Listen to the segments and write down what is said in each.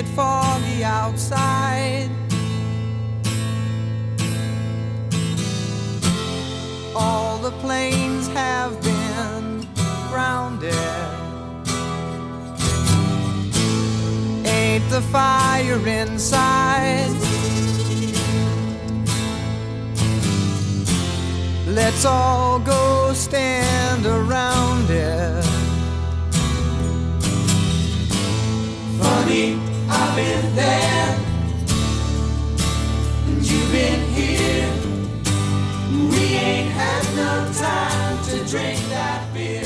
it foggy outside. All the planes have been grounded. Ain't the fire inside? Let's all go stand around it. Funny, I've been there, and you've been here. We ain't had no time to drink that beer.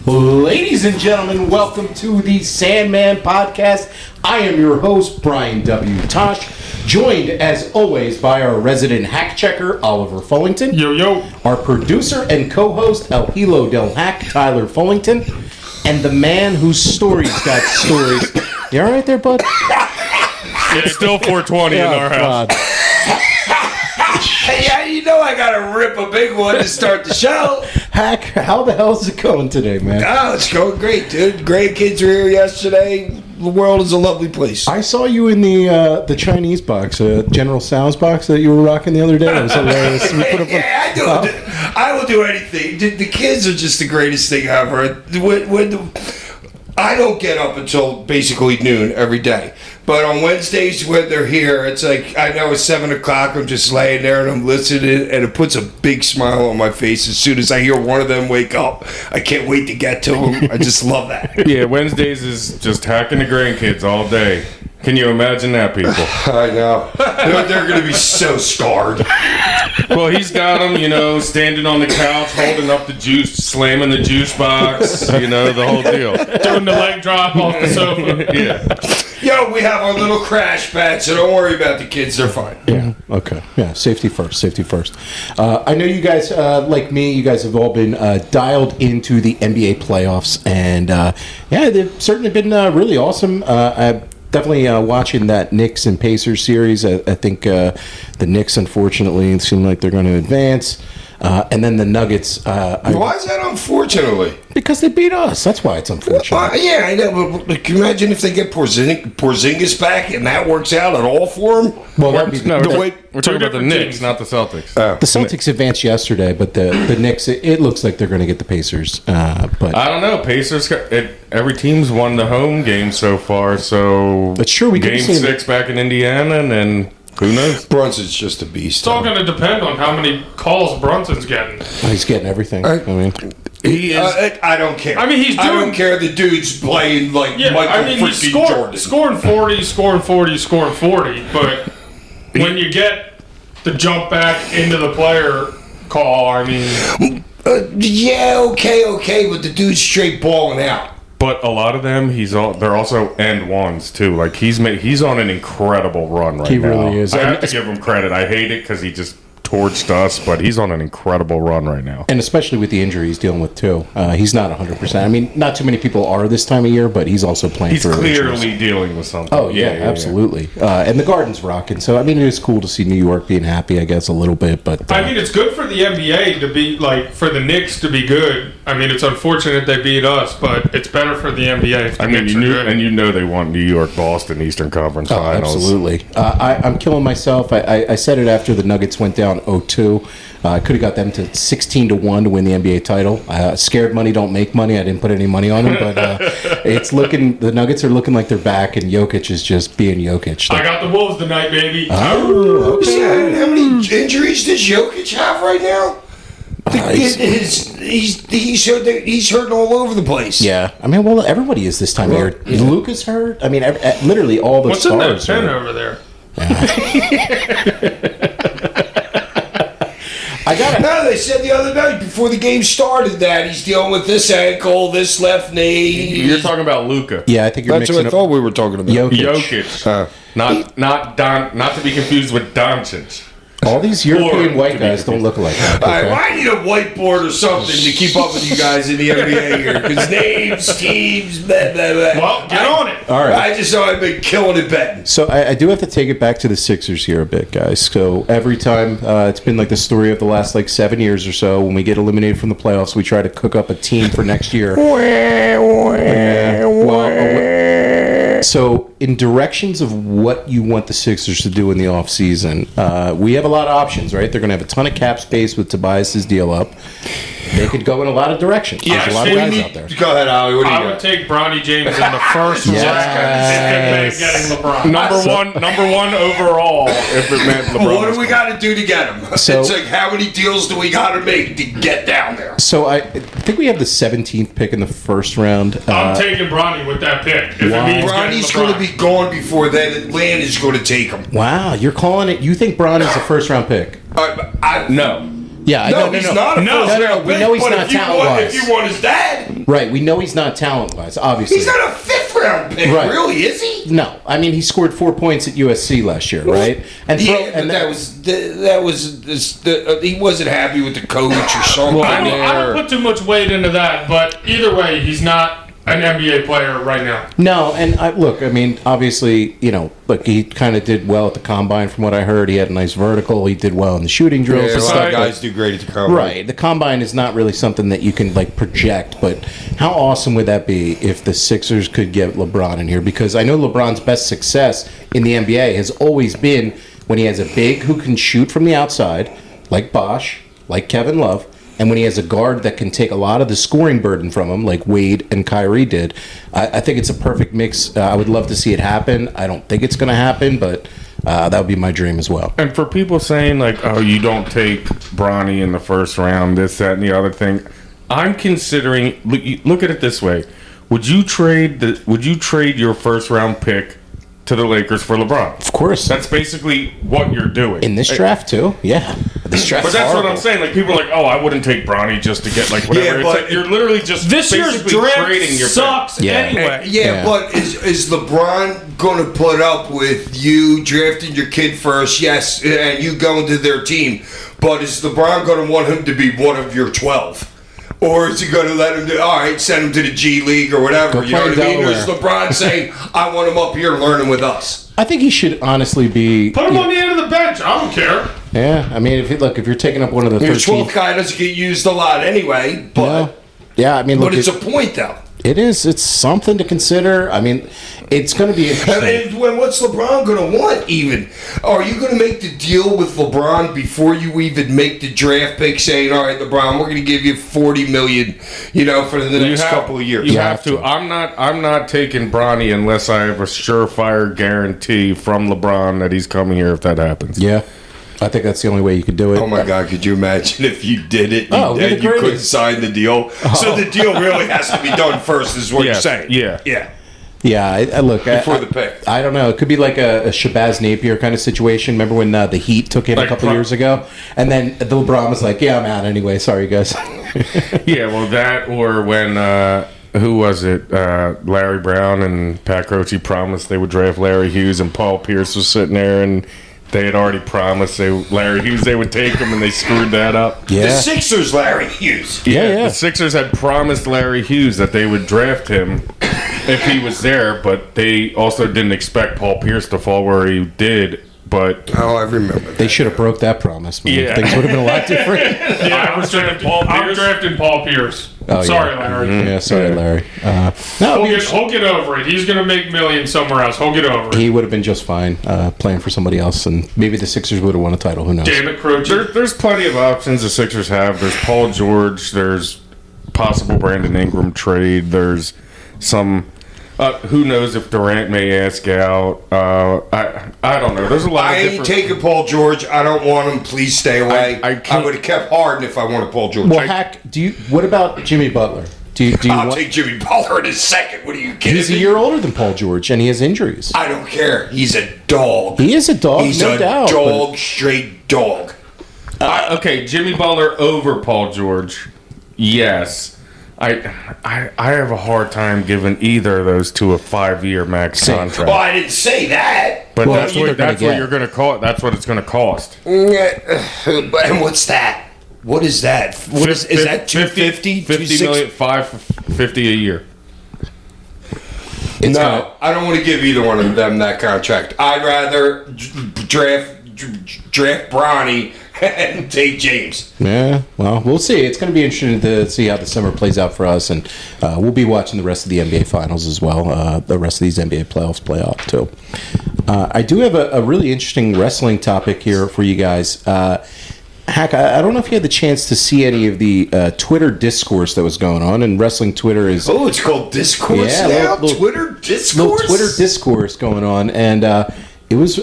Ladies and gentlemen, welcome to the Sandman podcast. I am your host, Brian W. Tosh, joined as always by our resident hack checker, Oliver Fullington. Yo, yo. Our producer and co-host, El Hilo del Hack, Tyler Fullington. And the man whose stories got stories. You all right there, bud? It's still 420 in our house. Yeah, you know I gotta rip a big one to start the show. Hack, how the hell is it going today, man? Oh, it's going great, dude. Grandkids were here yesterday. The world is a lovely place. I saw you in the Chinese box, General Tso's box that you were rocking the other day. It was hilarious. Yeah, I will do anything. The kids are just the greatest thing ever. I don't get up until basically noon every day. But on Wednesdays when they're here, it's like, I know it's 7 o'clock, I'm just laying there and I'm listening, and it puts a big smile on my face as soon as I hear one of them wake up. I can't wait to get to them. I just love that. Yeah, Wednesdays is just hacking the grandkids all day. Can you imagine that, people? I know. They're going to be so scarred. Well, he's got them, standing on the couch, holding up the juice, slamming the juice box, the whole deal. Doing the leg drop off the sofa. Yeah. Yo, we have our little crash pad, so don't worry about the kids. They're fine. Yeah. Okay. Yeah. Safety first. Safety first. I know you guys, like me, you guys have all been dialed into the NBA playoffs, and they've certainly been really awesome. I've definitely watching that Knicks and Pacers series. I think the Knicks, unfortunately, seem like they're going to advance. And then the Nuggets. Why is that unfortunately? Because they beat us. That's why it's unfortunate. Yeah, I know. But can you imagine if they get Porzingis back and that works out at all for them? Well, that'd be we're talking about the Knicks, not the Celtics. The Celtics advanced yesterday, but the Knicks, it looks like they're going to get the Pacers. But I don't know. Pacers, every team's won the home game so far, so that's true. We Game 6 back in Indiana, and then who knows? Brunson's just a beast. It's all going to depend on how many calls Brunson's getting. He's getting everything. He is. I don't care. I mean, I don't care. The dude's playing like Michael he's Jordan. scoring 40, scoring 40, scoring 40. But when you get the jump back into the player call, I mean, okay, but the dude's straight balling out. But a lot of them, they're also end ones too. Like he's on an incredible run right now. He really is. I have to give him credit. I hate it because he just torched us, but he's on an incredible run right now. And especially with the injury he's dealing with too. He's not 100%. I mean, not too many people are this time of year, but he's also playing. He's clearly injuries. Dealing with something. Oh yeah, absolutely. Yeah. And the Garden's rocking. So I mean, it is cool to see New York being happy. I guess a little bit, but I mean, it's good for the NBA to be for the Knicks to be good. I mean, it's unfortunate they beat us, but it's better for the NBA if the Knicks are good. And they want New York, Boston, Eastern Conference Finals. Absolutely. I'm killing myself. I said it after the Nuggets went down 0-2. I could have got them to 16-1 to win the NBA title. Scared money don't make money. I didn't put any money on them, but the Nuggets are looking like they're back, and Jokic is just being Jokic. I got the Wolves tonight, baby. Oh, okay. How many injuries does Jokic have right now? He's hurting all over the place. Yeah, I mean, well, everybody is this time of year. Is Luka's hurt? I mean, literally all the stars. What's in that pen over there? No, they said the other night before the game started that he's dealing with this ankle, this left knee. You're talking about Luka. Yeah, I think you're That's mixing what I thought we were talking about. Jokic. Not to be confused with Doncic. All these European white guys don't look like that. All right, well, I need a whiteboard or something to keep up with you guys in the NBA here. Because names, teams, blah, blah, blah. Well, get on it. All right. I just know I've been killing it betting. So I do have to take it back to the Sixers here a bit, guys. So every time, it's been like the story of the last 7 years or so. When we get eliminated from the playoffs, we try to cook up a team for next year. Chapter. So, in directions of what you want the Sixers to do in the offseason, we have a lot of options, right? They're going to have a ton of cap space with Tobias's deal up. They could go in a lot of directions. Yeah, There's a lot of guys out there. Go ahead, Ollie. What do you I got? would take Bronny James in the first Yes. round if it meant getting LeBron. Number one overall. If it meant LeBron. What do we got to do to get him? So- It's like, how many deals do we got to make to get down there? So, I think we have the 17th pick in the first round. I'm taking Bronny with that pick. If it means Bronny's getting going to LeBron. be gone before then. Atlanta's going to take him. Wow, you're calling it. You think Bron is a first round pick? No. Yeah, No, he's not a No. first No, round we pick, know he's but not if you talent-wise. If you want his dad, Right, we know he's not talent wise, obviously. he's not a fifth round pick, Right. really, is he? No, I mean he scored 4 points at USC last year, right? And Yeah, but that was he wasn't happy with the coach or something. I don't put too much weight into that, but either way, he's not an NBA player right now. No, and look, I mean, obviously, look, he kind of did well at the combine, from what I heard. He had a nice vertical. He did well in the shooting drills Yeah, and a stuff. lot of guys do great at the combine. Right, the combine is not really something that you can project. But how awesome would that be if the Sixers could get LeBron in here? Because I know LeBron's best success in the NBA has always been when he has a big who can shoot from the outside, like Bosh, like Kevin Love. And when he has a guard that can take a lot of the scoring burden from him, like Wade and Kyrie did, I think it's a perfect mix. I would love to see it happen. I don't think it's going to happen, but that would be my dream as well. And for people saying oh, you don't take Bronny in the first round, this, that, and the other thing, I'm considering. Look at it this way: Would you trade your first round pick to the Lakers for LeBron? Of course. That's basically what you're doing In this draft, too. Yeah. This draft But that's what I'm saying. People are like, oh, I wouldn't take Bronny just to get whatever. Yeah, It's but you're literally just This year's basically draft trading your sucks Yeah. anyway. Yeah, but is LeBron going to put up with you drafting your kid first? Yes, and you going to their team. But is LeBron going to want him to be one of your 12? Or is he going to let him do, all right, send him to the G League or whatever? Go You know play what I mean? Or is Delaware. LeBron saying, I want him up here learning with us? I think he should honestly be. Put him on the end of the bench. I don't care. Yeah, I mean, if you're taking up one of the Your 13. 12th guy doesn't get used a lot anyway, but No. Yeah, I mean, look, but it's a point, though. it is. It's something to consider. I mean, it's going to be interesting. And what's LeBron going to want, even? Are you going to make the deal with LeBron before you even make the draft pick saying, all right, LeBron, we're going to give you $40 million, for the next couple of years? You have to. I'm not taking Bronny unless I have a surefire guarantee from LeBron that he's coming here if that happens. Yeah, I think that's the only way you could do it. Oh my God! Could you imagine if you did it Oh, it'd be and you great. couldn't sign the deal? So the deal really has to be done first, is what you're saying? Yeah. yeah. Yeah, I look Before the pick. I don't know. It could be like a Shabazz Napier kind of situation. Remember when the Heat took him a couple years ago, and then the LeBron was like, "Yeah, I'm out anyway. Sorry, guys." Yeah, well, that or when who was it? Larry Brown and Pat Croce promised they would draft Larry Hughes, and Paul Pierce was sitting there, and they had already promised Larry Hughes they would take him, and they screwed that up. The Yeah, Sixers, Larry Hughes. Yeah. The Sixers had promised Larry Hughes that they would draft him if he was there, but they also didn't expect Paul Pierce to fall where he did. But Oh, I remember. they should have broke that promise. Man. Yeah. Things would have been a lot different. Yeah, I'm drafting Paul Pierce. Oh, Sorry, yeah. Larry. Yeah, sorry, Larry. No, He'll get over it. He's going to make millions somewhere else. He'll get over it. he would have been just fine playing for somebody else, and maybe the Sixers would have won a title. Who knows? Damn it, Croce. there's plenty of options the Sixers have. There's Paul George. There's possible Brandon Ingram trade. There's some. Who knows if Durant may ask out? I don't know. There's a lot I of ain't different. taking Paul George. I don't want him. Please stay away. I can't- would have kept Harden if I wanted Paul George. Well, Hack, what about Jimmy Butler? Do you I'll want? take Jimmy Butler in a second. What are you kidding He's a me? year older than Paul George, and he has injuries. I don't care. He's a dog. He is a dog, He's no a doubt. dog, straight dog. Okay, Jimmy Butler over Paul George. Yes. I have a hard time giving either of those two a 5-year max contract. Well, I didn't say that. But Well, that's what they're what gonna get. you're going to call. That's what it's going to cost. And what's that? What is that? What is that? 250? 50 million, 550 a year. No, I don't want to give either one of them that contract. I'd rather draft draft Bronny and take James. Yeah, well, we'll see. It's going to be interesting to see how the summer plays out for us, and we'll be watching the rest of the NBA Finals as well. The rest of these NBA playoffs play off too. I do have a really interesting wrestling topic here for you guys. Hack, I don't know if you had the chance to see any of the Twitter discourse that was going on, and wrestling Twitter is... Oh, it's called Discourse now? Twitter Discourse? Little Twitter discourse going on, and it was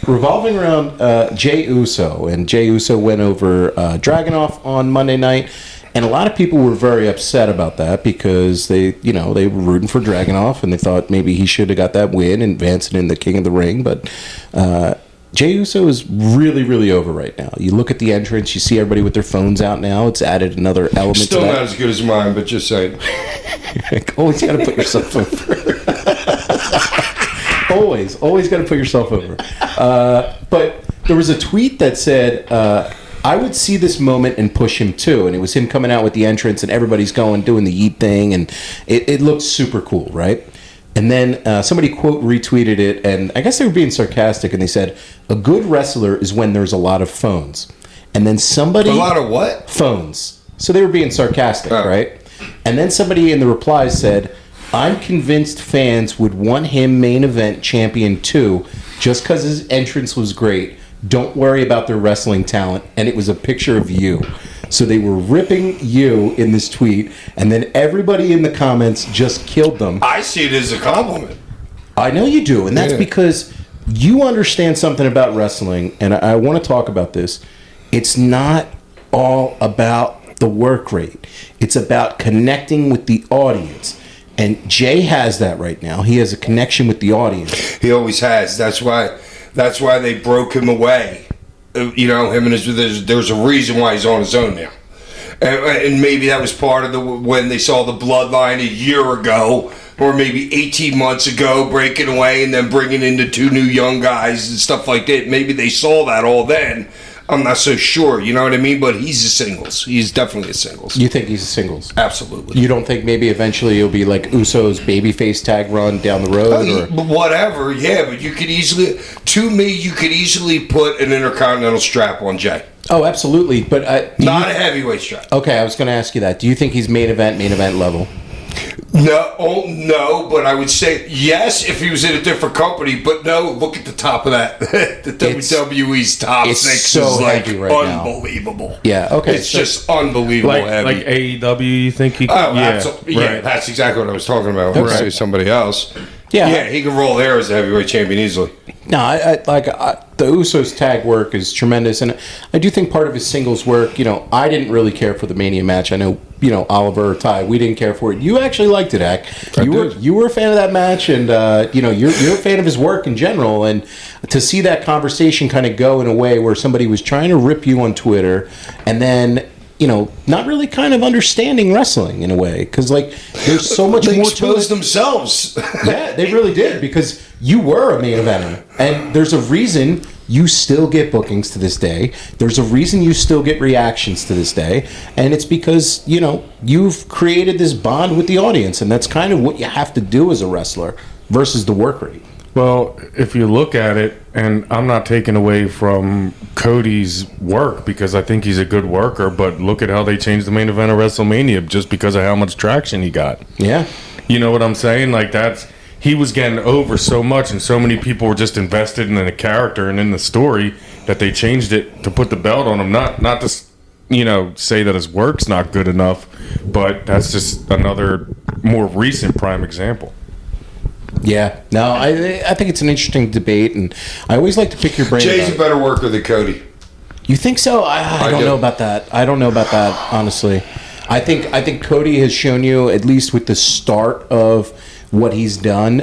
revolving around Jey Uso, and Jey Uso went over Dragunov on Monday night, and a lot of people were very upset about that because they were rooting for Dragunov, and they thought maybe he should have got that win and advanced in the King of the Ring, but... Jey Uso is really, really over right now. You look at the entrance, you see everybody with their phones out now. It's added another element Still to that. not as good as mine, but just saying. Always got to put yourself over. always got to put yourself over. But there was a tweet that said, I would see this moment and push him too. And it was him coming out with the entrance and everybody's doing the yeet thing. And it looked super cool, right? And then somebody quote retweeted it, and I guess they were being sarcastic, and they said, a good wrestler is when there's a lot of phones. And then somebody... A lot of what? Phones. So they were being sarcastic, right? And then somebody in the reply said, I'm convinced fans would want him main event champion too, just because his entrance was great. Don't worry about their wrestling talent. And it was a picture of you. So they were ripping you in this tweet, and then everybody in the comments just killed them. I see it as a compliment. I know you do, and that's because you understand something about wrestling, and I want to talk about this. It's not all about the work rate. It's about connecting with the audience. And Jay has that right now. He has a connection with the audience. He always has. That's why they broke him away. Him and his... There's a reason why he's on his own now. And maybe that was part of when they saw the bloodline a year ago, or maybe 18 months ago, breaking away and then bringing in the two new young guys and stuff like that. Maybe they saw that all then. I'm not so sure, you know what I mean? But he's a singles. He's definitely a singles. You think he's a singles? Absolutely. You don't think maybe eventually it'll be like Uso's babyface tag run down the road? Whatever, yeah, but you could easily put an Intercontinental strap on Jay. Oh, absolutely. But not a heavyweight strap. Okay, I was going to ask you that. Do you think he's main event level? No, but I would say yes if he was in a different company. But no, look at the top of that. The WWE's top six so is like right unbelievable. Now. Yeah, okay. It's just unbelievable heavy. Like AEW, you think he could? Yeah, that's exactly what I was talking about. Right. Say somebody else. Yeah, he can roll there as a heavyweight champion easily. No, the Usos tag work is tremendous, and I do think part of his singles work. I didn't really care for the Mania match. I know, Oliver or Ty, we didn't care for it. You actually liked it, Ak. You were a fan of that match, and you're a fan of his work in general. And to see that conversation kind of go in a way where somebody was trying to rip you on Twitter, and then not really kind of understanding wrestling in a way, because there's so much they more exposed to it. Themselves. Yeah, they really did, because you were a main eventer, and there's a reason you still get bookings to this day. There's a reason you still get reactions to this day, and it's because you've created this bond with the audience, and that's kind of what you have to do as a wrestler versus the work rate. Well, if you look at it, and I'm not taking away from Cody's work because I think he's a good worker, but look at how they changed the main event of WrestleMania just because of how much traction he got. Yeah. You know what I'm saying? He was getting over so much, and so many people were just invested in the character and in the story that they changed it to put the belt on him. Not to say that his work's not good enough, but that's just another more recent prime example. Yeah, no, I think it's an interesting debate, and I always like to pick your brain. Jay's a better worker than Cody. You think so? I don't know about that. I don't know about that, honestly. I think Cody has shown you, at least with the start of what he's done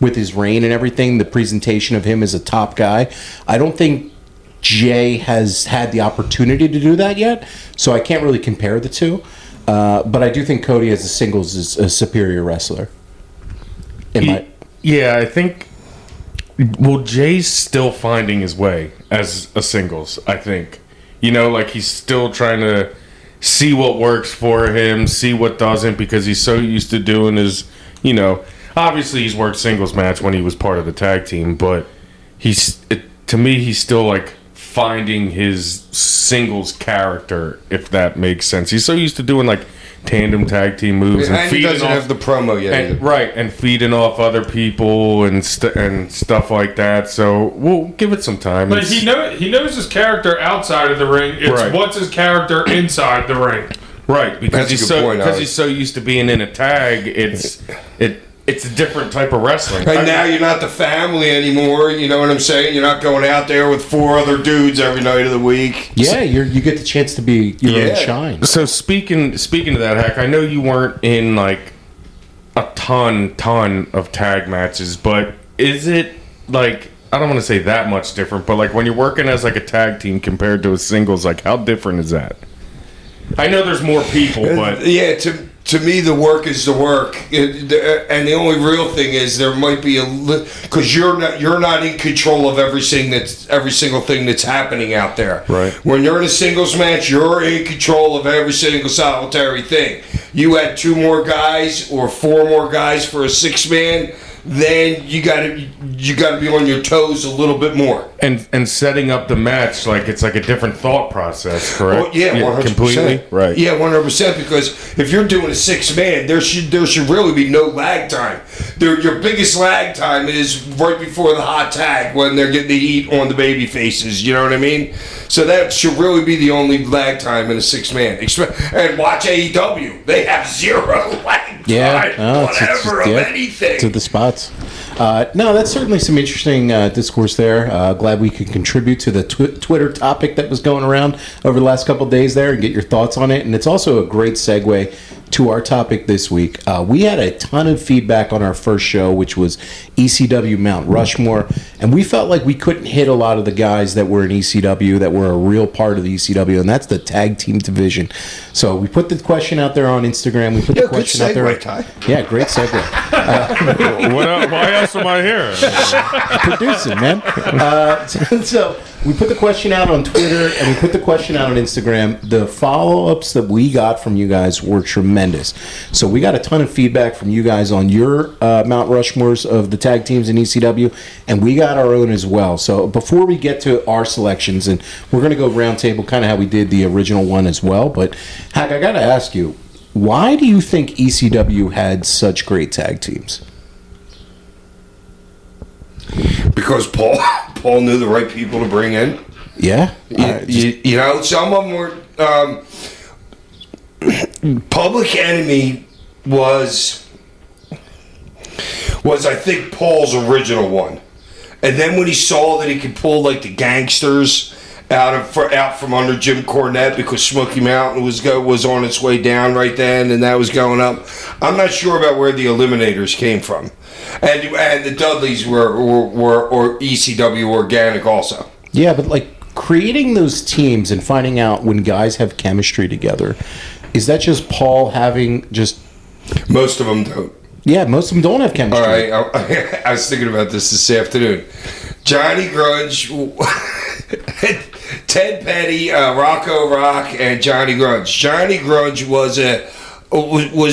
with his reign and everything, the presentation of him as a top guy. I don't think Jay has had the opportunity to do that yet, so I can't really compare the two. But I do think Cody as a singles is a superior wrestler. Yeah, I think. Well, Jay's still finding his way as a singles. I think, he's still trying to see what works for him, see what doesn't, because he's so used to doing his. Obviously he's worked singles match when he was part of the tag team, but to me, he's still like finding his singles character, if that makes sense. He's so used to doing like tandem tag team moves And he doesn't have the promo yet. and, either. right, and feeding off other people and stuff like that. So we'll give it some time. But he knows his character outside of the ring. It's Right. what's his character inside the ring. Right, because That's a good point, Alex. he's so used to being in a tag, it's a different type of wrestling. And now you're not the family anymore. You know what I'm saying? You're not going out there with 4 other dudes every night of the week. Yeah, you get the chance to be your own shine. So speaking of that, Hack, I know you weren't in like a ton of tag matches, but is it like, I don't want to say that much different, but like when you're working as like a tag team compared to a singles, like how different is that? I know there's more people, but Yeah, to me, the work is the work, and the only real thing is there might be because you're not in control of every single thing that's happening out there. Right. When you're in a singles match, you're in control of every single solitary thing. You had 2 more guys or 4 more guys for a 6-man. Then you gotta be on your toes a little bit more. and setting up the match like it's like a different thought process, correct? Oh, yeah, 100%. Completely, right? Yeah, 100%. Because if you're doing a 6-man, there should really be no lag time. Your biggest lag time is right before the hot tag when they're getting the heat on the baby faces. You know what I mean? So that should really be the only lag time in a 6-man. And watch AEW; they have 0 lag time, whatever of anything. To the spots. No, that's certainly some interesting discourse there. Glad we could contribute to the Twitter topic that was going around over the last couple of days there and get your thoughts on it. And it's also a great segue to our topic this week. We had a ton of feedback on our first show, which was ECW Mount Rushmore. And we felt like we couldn't hit a lot of the guys that were in ECW, that were a real part of the ECW, and that's the tag team division. So we put the question out there on Instagram. We put the question out there. Ty. Yeah, great segue. Why else am I here? Producing, man. So we put the question out on Twitter and we put the question out on Instagram. The follow-ups that we got from you guys were tremendous. So we got a ton of feedback from you guys on your Mount Rushmores of the tag teams in ECW, and we got our own as well. So before we get to our selections, and we're going to go round table, kind of how we did the original one as well, but Hack, I got to ask you, why do you think ECW had such great tag teams? Because Paul knew the right people to bring in. Yeah, You know, some of them were. Public Enemy was I think Paul's original one, and then when he saw that he could pull like the gangsters out from under Jim Cornette, because Smoky Mountain was on its way down right then, and that was going up. I'm not sure about where the Eliminators came from, and the Dudleys were or ECW organic also. Yeah, but like creating those teams and finding out when guys have chemistry together, is that just Paul having just? Most of them don't. Yeah, most of them don't have chemistry. All right, I was thinking about this afternoon. Johnny Grudge, Ted Petty, Rocco Rock, and Johnny Grudge. Johnny Grudge was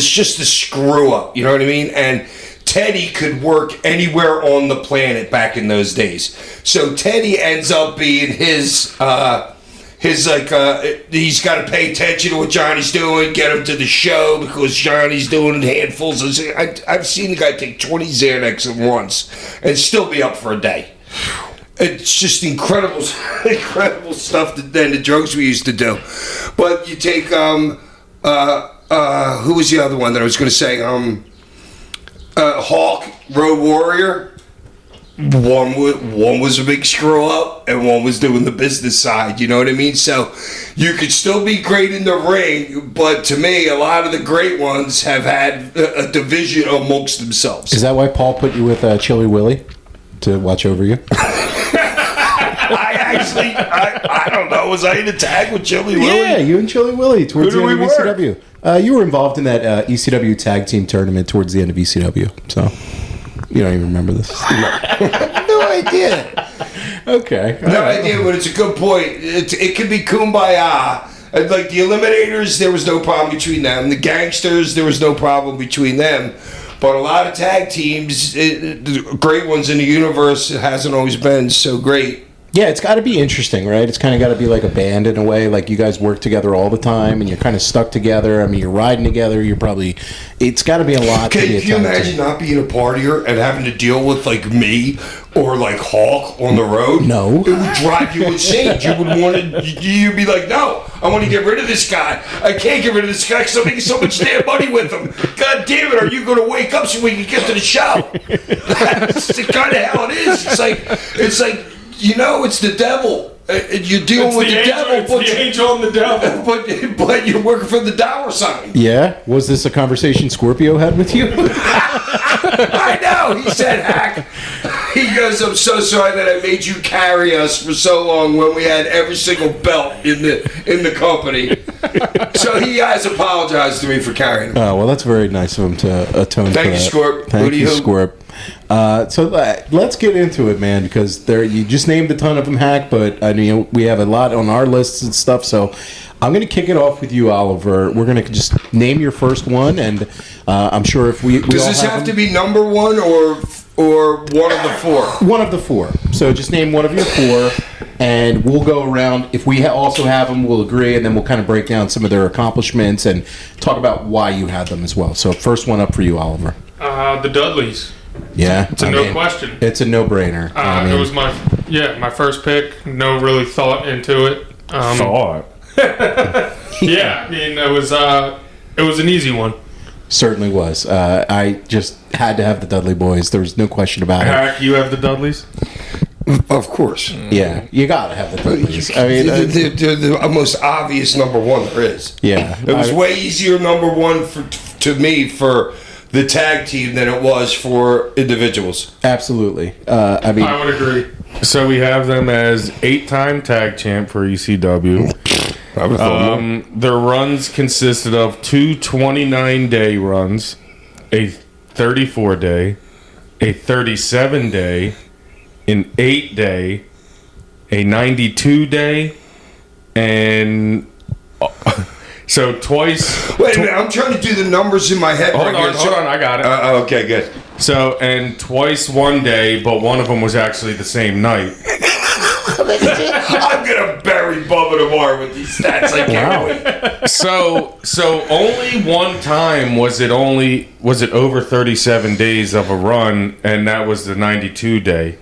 just a screw up. You know what I mean? And Teddy could work anywhere on the planet back in those days. So Teddy ends up being he's got to pay attention to what Johnny's doing, get him to the show because Johnny's doing handfuls of. I've seen the guy take 20 Xanax at once and still be up for a day. It's just incredible stuff that then the drugs we used to do. But you take who was the other one that I was going to say? Hawk, Road Warrior. One was a big screw up, and one was doing the business side. You know what I mean? So you could still be great in the ring, but to me, a lot of the great ones have had a division amongst themselves. Is that why Paul put you with Chili Willy to watch over you? I don't know. Was I in a tag with Chili Willy? Yeah, you and Chili Willy towards Who the did end we of work? ECW. You were involved in that ECW tag team tournament towards the end of ECW. So you don't even remember this. No idea. Okay. No idea, but it's a good point. It could be kumbaya. Like the Eliminators, there was no problem between them. The Gangsters, there was no problem between them. But a lot of tag teams, the great ones in the universe, it hasn't always been so great. Yeah, it's got to be interesting, right? It's kind of got to be like a band in a way. Like you guys work together all the time, and you're kind of stuck together. I mean, you're riding together. You're probably. It's got to be a lot. Can to be you imagine not being a partier and having to deal with like me or like Hawk on the road? No. It would drive you insane. You would want to. You'd be like, no, I want to get rid of this guy. I can't get rid of this guy because I'm making so much damn money with him. God damn it! Are you going to wake up so we can get to the show? That's the kind of how it is. It's like. You know, it's the devil. You're dealing with the devil, It's the angel and the devil. but you're working for the dollar sign. Yeah? Was this a conversation Scorpio had with you? I know. He said, "Hack." He goes, "I'm so sorry that I made you carry us for so long when we had every single belt in the company." So he has apologized to me for carrying him. Oh, well, that's very nice of him to atone Thank for you, that. Scorp. Thank you, Hootie-hoo. Scorp. Let's get into it, man, because you just named a ton of them, Hack, but I mean, we have a lot on our lists and stuff, so I'm going to kick it off with you, Oliver. We're going to just name your first one, and I'm sure if we Does all this have them, to be number one or one of the four? one of the four. So just name one of your four, and we'll go around. If we also have them, we'll agree, and then we'll kind of break down some of their accomplishments and talk about why you had them as well. So first one up for you, Oliver. The Dudleys. Yeah, It's a no question. It's a no-brainer. It was my first pick. No really thought into it. Thought. Yeah, I mean it was an easy one. Certainly was. I just had to have the Dudley Boys. There was no question about it. Hack, you have the Dudleys? Of course. Yeah, you gotta have the Dudleys. I mean, They're the most obvious number one there is. yeah. It was way easier number one to me for the tag team than it was for individuals. Absolutely. I mean, I would agree. So we have them as 8-time tag champ for ECW. I would thought more. Their runs consisted of 2 29-day runs, a 34-day, a 37-day, an 8-day, a 92-day, and so twice. Wait a minute, I'm trying to do the numbers in my head. Hold on, I got it. Okay, good. So, and twice one day, but one of them was actually the same night. I'm gonna bury Bubba tomorrow with these stats. I can't wait. So only one time was it over 37 days of a run, and that was the 92 day.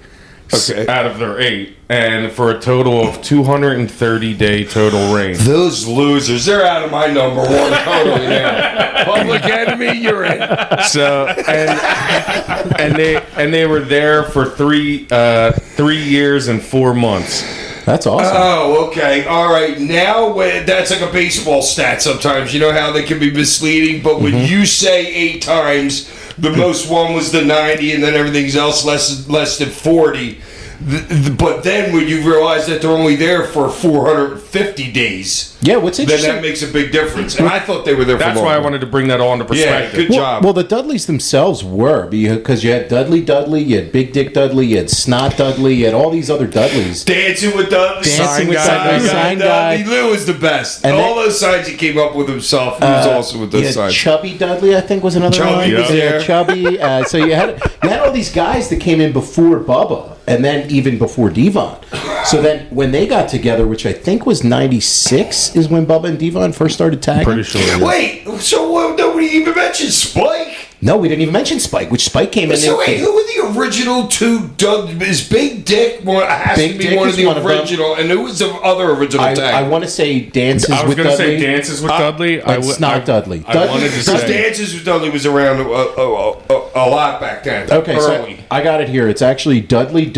Okay. Out of their 8, and for a total of 230-day total reign. Those losers, they're out of my number one totally now. Public Enemy, you're in. So and they were there for 3 years and 4 months. that's awesome. Oh, okay. All right. Now, that's like a baseball stat sometimes. You know how they can be misleading, but when you say 8 times, the most one was the 90, and then everything else less than 40. But then when you realize that they're only there for 450 days, yeah, what's then interesting? that makes a big difference. And I thought they were there for That's longer. why I wanted to bring that all into Yeah, perspective. good job. Well, the Dudleys themselves were, because you had Dudley, you had Big Dick Dudley, you had Snot Dudley, you had all these other Dudleys. Dancing with Dudley. Dancing with Dudley, Sign Guy. Lou was the best. And all then- those signs he came up with himself. He was awesome with You those had signs. Chubby Dudley, I think, was another Chubby one. was Yeah, there. Chubby. So you had all these guys that came in before Bubba, and then even before Devon. So then when they got together, which I think was 96, is when Bubba and Devon first started tagging. Pretty sure. Yeah. Wait, so nobody even mentioned Spike? No, we didn't even mention Spike, which Spike came in. So wait, who were the original two? Is Big Dick has Big to be Dick one is of the one of them. original? And who was the other original tag? I want to say Dances I was with going to Dudley. say Dances with Dudley. but it's not Dudley. I wanted to Because say. Dances with Dudley was around a lot back then. Okay, early. so I got it here. It's actually Dudley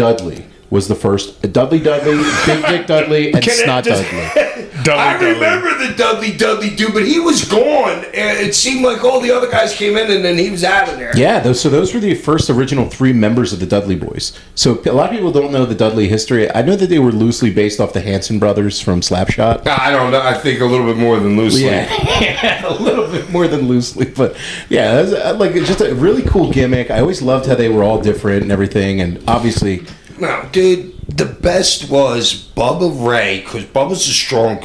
was the first. Dudley, Big Dick Dudley, and Can it Snot just- Dudley. I remember the Dudley dude, but he was gone. And it seemed like all the other guys came in, and then he was out of there. Yeah, those were the first original 3 members of the Dudley Boys. So a lot of people don't know the Dudley history. I know that they were loosely based off the Hanson brothers from Slapshot. I don't know. I think a little bit more than loosely. Yeah, a little bit more than loosely, but yeah, that was, like just a really cool gimmick. I always loved how they were all different and everything, and obviously, No, dude, the best was Bubba Ray, because Bubba's a strong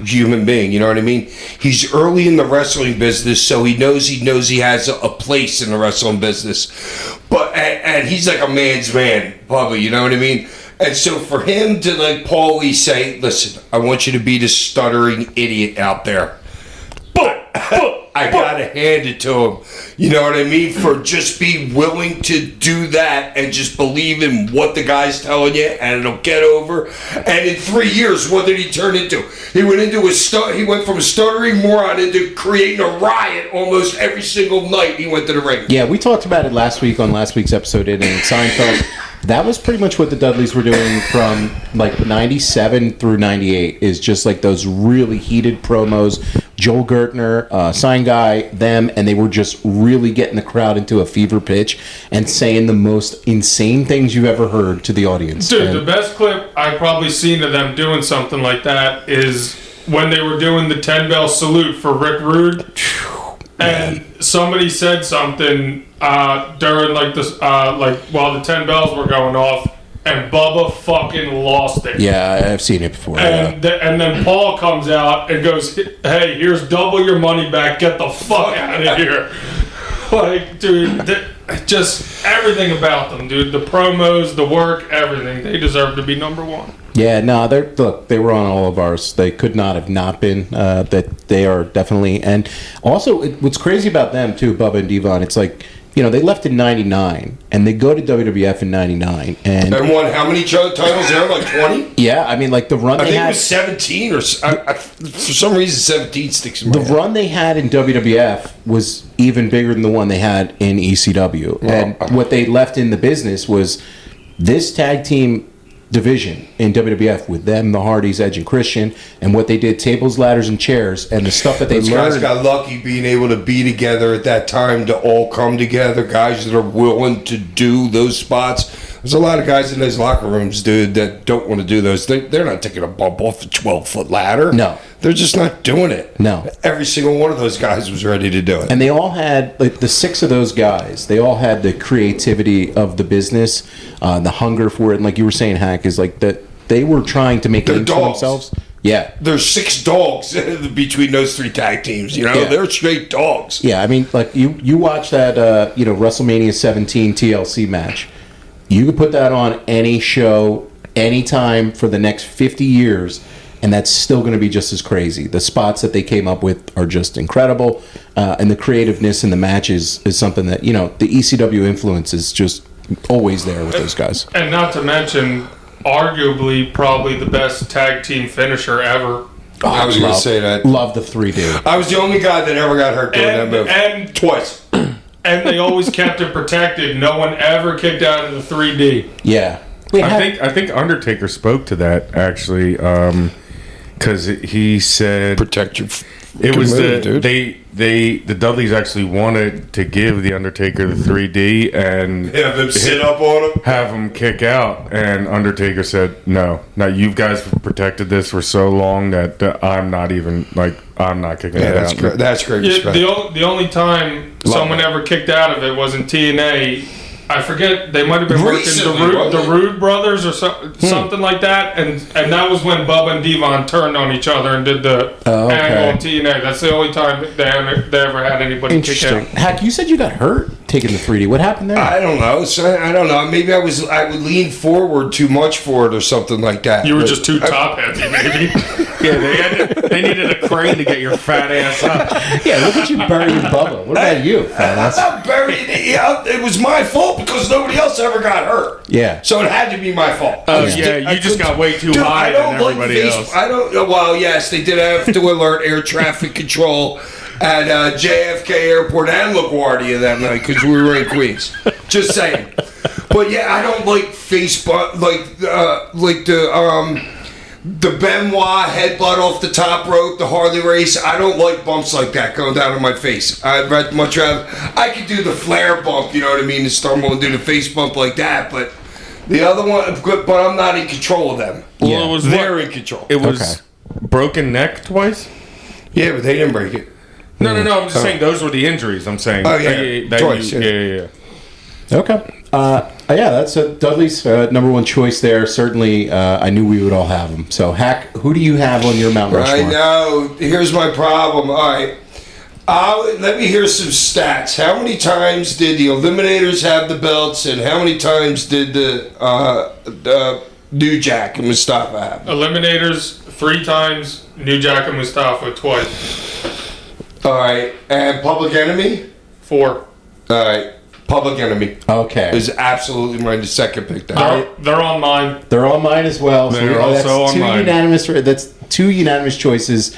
human being, you know what I mean? He's early in the wrestling business, so he knows he has a place in the wrestling business. But and he's like a man's man, Bubba, you know what I mean? And so for him to like Paulie say, listen, I want you to be the stuttering idiot out there. But I gotta hand it to him. You know what I mean? For just be willing to do that and just believe in what the guy's telling you, and it'll get over. And in 3 years, what did he turn into? He went into he went from a stuttering moron into creating a riot almost every single night he went to the ring. Yeah, we talked about it last week on last week's episode in Seinfeld. That was pretty much what the Dudleys were doing from like 97 through 98, is just like those really heated promos. Joel Gertner, Sign Guy, them, and they were just really getting the crowd into a fever pitch and saying the most insane things you've ever heard to the audience. Dude, the best clip I've probably seen of them doing something like that is when they were doing the 10 bell salute for Rick Rude. And somebody said something during like this, like while the 10 bells were going off, and Bubba fucking lost it. Yeah, I've seen it before. And then Paul comes out and goes, "Hey, here's double your money back. Get the fuck out of here!" Like, dude, just everything about them, dude. The promos, the work, everything. They deserve to be number one. Yeah, no, they were on all of ours. They could not have not been. That they are definitely. And also, what's crazy about them too, Bubba and Devon, it's like, you know, they left in '99 and they go to WWF in '99 and won how many titles there? Like 20? Yeah, I mean, like the run I they think had. it was 17 or for some reason 17 sticks in my The head. run they had in WWF was even bigger than the one they had in ECW. And what they left in the business was this tag team division in WWF with them, the Hardys, Edge and Christian, and what they did, tables, ladders, and chairs, and the stuff that they Those guys learned. got lucky being able to be together at that time, to all come together. Guys that are willing to do those spots. There's a lot of guys in those locker rooms, dude, that don't want to do those. They're not taking a bump off a 12-foot ladder. No. They're just not doing it. No. Every single one of those guys was ready to do it. And they all had, like the 6 of those guys, they all had the creativity of the business, the hunger for it. And like you were saying, Hack, is like that they were trying to make They're it for dogs. themselves. Yeah. There's 6 dogs between those 3 tag teams. You know, Yeah. they're straight dogs. Yeah, I mean, like you watch that, WrestleMania 17 TLC match. You could put that on any show, anytime for the next 50 years, and that's still going to be just as crazy. The spots that they came up with are just incredible, and the creativeness in the matches is something that, you know, the ECW influence is just always there with those guys. And not to mention, arguably, probably the best tag team finisher ever. I was going to say that. Love the 3D. I was the only guy that ever got hurt doing that move. And Twice. And they always kept it protected. No one ever kicked out of the 3D. Yeah. I think Undertaker spoke to that actually, because he said Protect your it was move, dude. the Dudleys actually wanted to give the Undertaker the 3D and Have them sit up on him. have him kick out, and Undertaker said no. Now you guys have protected this for so long that I'm not kicking Yeah, it that's out. great. That's great Yeah, respect. the only time someone ever kicked out of it was in TNA. I forget, they might have been Recently, working wasn't the it? Rude Brothers or something like that, and that was when Bubba and Devon turned on each other and did the angle on TNA. That's the only time they ever had anybody kick Interesting. out. Hack, you said you got hurt taking the 3D. What happened there? I don't know. So, I don't know. Maybe I would lean forward too much for it or something like that. You were But just too top heavy, maybe. Yeah, they needed a crane to get your fat ass up. Yeah, look at you burying Bubba. What about you, fat I'm ass? not buried. Yeah, it was my fault because nobody else ever got hurt. Yeah. So it had to be my fault. Oh I yeah, you just got way too Dude, high I don't than like everybody else. I don't. Well, yes, they did have to alert air traffic control at JFK Airport and LaGuardia that night because we were in Queens. Just saying. But yeah, I don't like Facebook, like the Benoit headbutt off the top rope, the Harley race. I don't like bumps like that going down on my face. I'd much rather. I could do the flare bump, you know what I mean, and stumble and do the face bump like that, but the other one, but I'm not in control of them. Well, it was They're in control. It was broken neck twice. Yeah, but they didn't break it. No. I'm just saying those were the injuries. I'm saying. Oh, yeah. Twice, yeah. Yeah. Okay. Yeah, that's Dudley's number one choice there. Certainly, I knew we would all have him. So, Hack, who do you have on your Mount Rushmore? I know. Here's my problem. All right. Let me hear some stats. How many times did the Eliminators have the belts, and how many times did the New Jack and Mustafa have? Eliminators 3 times, New Jack and Mustafa twice. All right, and Public Enemy? 4. All right, Public Enemy Okay. is absolutely my second pick. There. They're on mine. They're on mine as well. They're that's also on two mine. unanimous. That's 2 unanimous choices.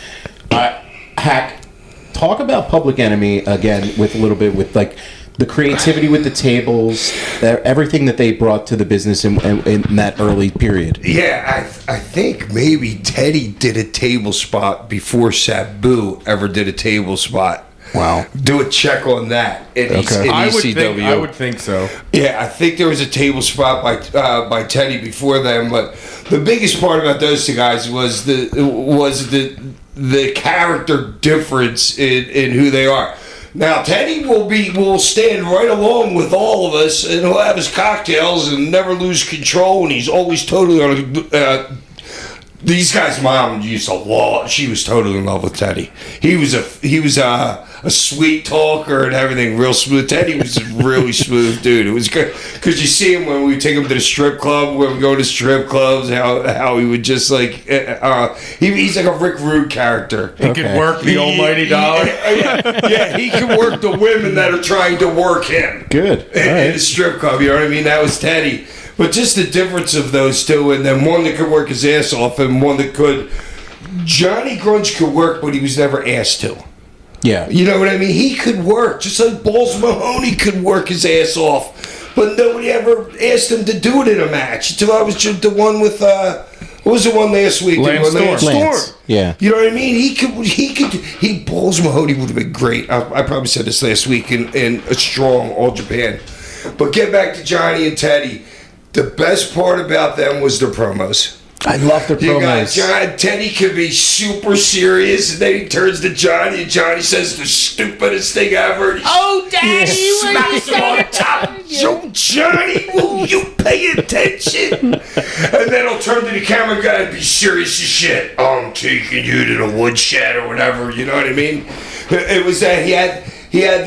Hack. Talk about Public Enemy again with a little bit with like the creativity with the tables, everything that they brought to the business in that early period. Yeah, I think maybe Teddy did a table spot before Sabu ever did a table spot. Wow. Do a check on that in, Okay. in I ECW. would think so. Yeah, I think there was a table spot by Teddy before them, but the biggest part about those 2 guys was the character difference in who they are. Now Teddy will stand right along with all of us, and he'll have his cocktails and never lose control, and he's always totally on a. These guys' mom used to love. She was totally in love with Teddy. He was a sweet talker and everything, real smooth. Teddy was a really smooth dude. It was good because you see him when we take him to the strip club, when we go to strip clubs. How he would just like he's like a Rick Rude character. He could work the almighty dollar. Yeah, he can work the women that are trying to work him. Good. In the strip club, you know what I mean? That was Teddy. But just the difference of those two, and then one that could work his ass off, and one that could. Johnny Grunge could work, but he was never asked to. Yeah. You know what I mean? He could work, just like Balls Mahoney could work his ass off, but nobody ever asked him to do it in a match. Until I was just the one with what was the one last week? Lance Storm. Lance. Yeah. You know what I mean? He Balls Mahoney would have been great. I probably said this last week in a strong All Japan. But get back to Johnny and Teddy. The best part about them was their promos. I love their You got promos. Teddy could be super serious, and then he turns to Johnny, and Johnny says the stupidest thing ever. Oh, Daddy! Smacks him on the top. Yo, Johnny, will you pay attention? And then he'll turn to the camera guy and be serious as shit. I'm taking you to the woodshed or whatever. You know what I mean? It was that he had